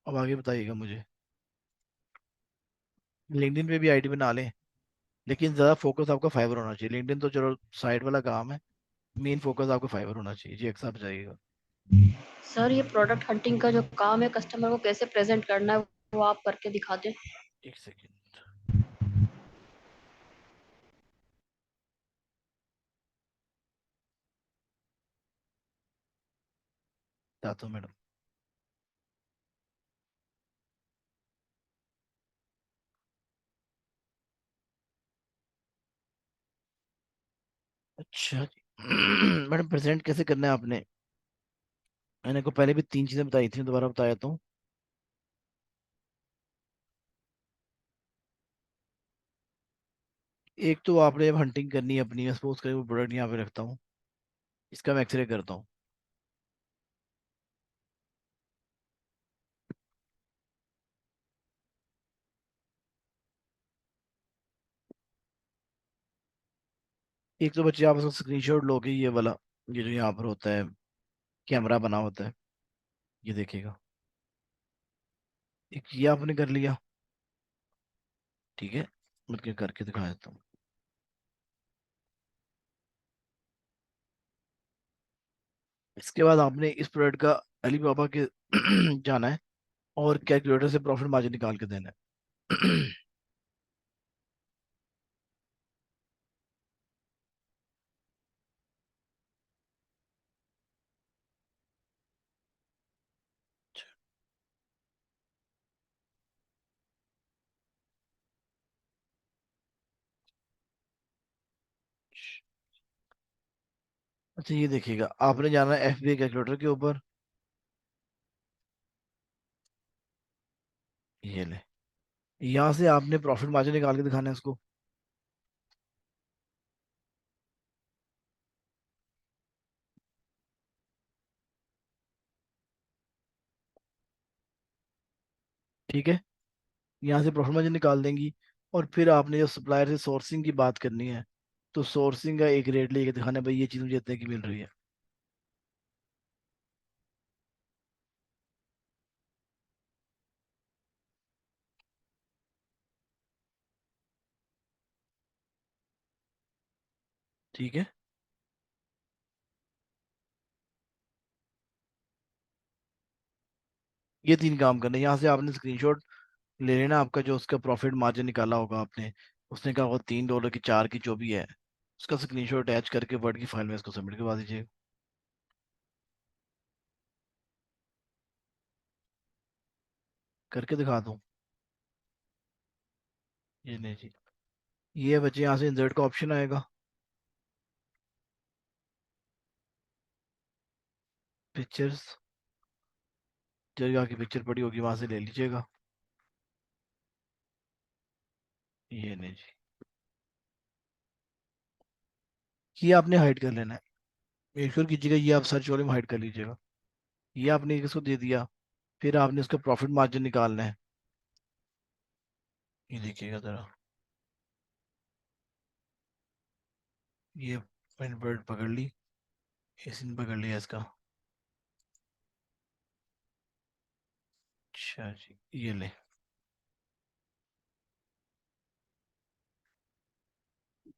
अब आगे बताइएगा मुझे। लिंक्डइन पे भी आईडी बना लें, लेकिन ज़्यादा फोकस आपका फाइवर होना चाहिए। लिंक्डइन तो चलो साइड वाला काम है, मेन फोकस आपका फाइवर होना चाहिए जी। एक साथ जाइएगा। सर ये प्रोडक्ट हंटिंग का जो काम है कस्टमर को कैसे प्रेजेंट करना है वो आप करके दिखा दें। एक सेकेंड। बताता हूँ मैडम। अच्छा जी। मैडम प्रेजेंट कैसे करना है आपने, मैंने को पहले भी 3 चीजें बताई थी, दोबारा बताया तो। एक तो आपने अब हंटिंग करनी है अपनी, सपोज करें वो प्रोडक्ट यहाँ पे रखता हूँ, इसका मैं एक्सरे करता हूँ। एक तो बच्चे आप उसका स्क्रीनशॉट लोगे, ये वाला, ये जो यहाँ पर होता है कैमरा बना होता है, ये देखिएगा। एक ये आपने कर लिया, ठीक है, मतलब करके दिखा देता हूँ। इसके बाद आपने इस प्रोडक्ट का अलीबाबा के जाना है और कैलकुलेटर से प्रॉफिट मार्जिन निकाल के देना है। अच्छा ये देखिएगा, आपने जाना है एफबीआई कैलकुलेटर के ऊपर, ये ले, यहाँ से आपने प्रॉफिट मार्जिन निकाल के दिखाना है इसको। ठीक है, यहाँ से प्रॉफिट मार्जिन निकाल देंगी, और फिर आपने जो सप्लायर से सोर्सिंग की बात करनी है, तो सोर्सिंग का एक रेट लेके दिखाना है, भाई ये चीज़ मुझे इतने की मिल रही है। ठीक है, ये 3 काम करने हैं। यहाँ से आपने स्क्रीनशॉट ले लेना आपका, जो उसका प्रॉफिट मार्जिन निकाला होगा आपने, उसने कहा होगा $3 की 4 की जो भी है, उसका स्क्रीनशॉट अटैच करके वर्ड की फाइल में इसको सबमिट करवा दीजिए। करके दिखा दूँ, ये नहीं जी, ये बच्चे यहाँ से इंसर्ट का ऑप्शन आएगा, पिक्चर्स, जगह की पिक्चर पड़ी होगी वहां से ले लीजिएगा। ये नहीं जी, ये आपने हाइड कर लेना है, मेक श्योर कीजिएगा ये आप सर्च वाले में हाइड कर लीजिएगा। ये आपने किसको दे दिया, फिर आपने उसका प्रॉफिट मार्जिन निकालना है। ये देखिएगा जरा, ये मैंने बर्ड पकड़ ली, इसने पकड़ लिया इसका। अच्छा जी, ये ले,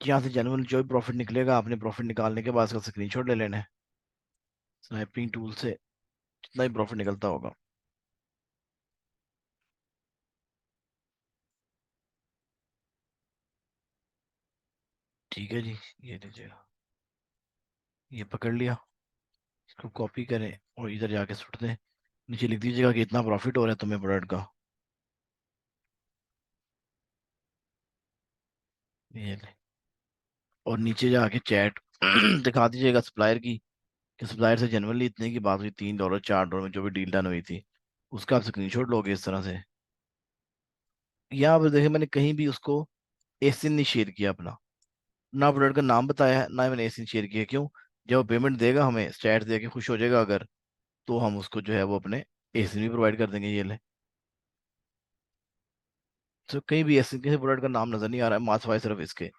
यहाँ से जनरल जो भी प्रॉफिट निकलेगा, आपने प्रॉफिट निकालने के बाद इसका स्क्रीनशॉट ले लेना है स्नैपिंग टूल से, जितना ही प्रॉफिट निकलता होगा। ठीक है जी, ये लीजिएगा, ये पकड़ लिया, इसको कॉपी करें और इधर जाके सुट दें, नीचे लिख दीजिएगा कि इतना प्रॉफिट हो रहा है तुम्हें प्रोडक्ट का। ये ले, और नीचे जाके चैट दिखा दीजिएगा सप्लायर की, कि सप्लायर से जनरली इतने की बात हुई, $3 $4 में जो भी डील डन हुई थी, उसका आप स्क्रीनशॉट लोगे इस तरह से। यहाँ पर देखिए, मैंने कहीं भी उसको एसिन नहीं शेयर किया अपना, ना प्रोडक्ट का नाम बताया है, ना ही मैंने एसिन शेयर किया। क्यों? जब वो पेमेंट देगा हमें, स्टैट दे के खुश हो जाएगा अगर, तो हम उसको जो है वो अपने एसिन भी प्रोवाइड कर देंगे। ये ले, तो कहीं भी एसिन किसी प्रोडक्ट का नाम नजर नहीं आ रहा है, मात्र सिर्फ इसके,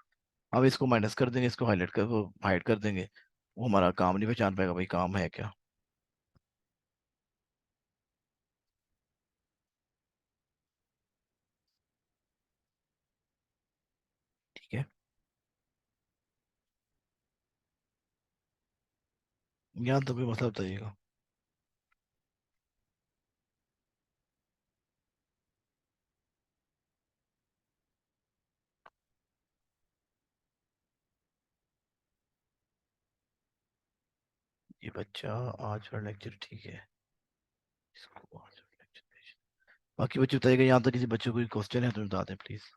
अब इसको माइनस कर देंगे, इसको हाईलाइट कर, वो हाइड कर देंगे, वो हमारा काम नहीं पहचान पाएगा भाई काम है क्या। यहाँ तो कोई मसला बताइएगा। ये बच्चा आज का लेक्चर ठीक है, इसको आज का लेक्चर। बाकी बच्चे बताइएगा, यहाँ तक किसी बच्चे को कोई क्वेश्चन है तो बता दें प्लीज।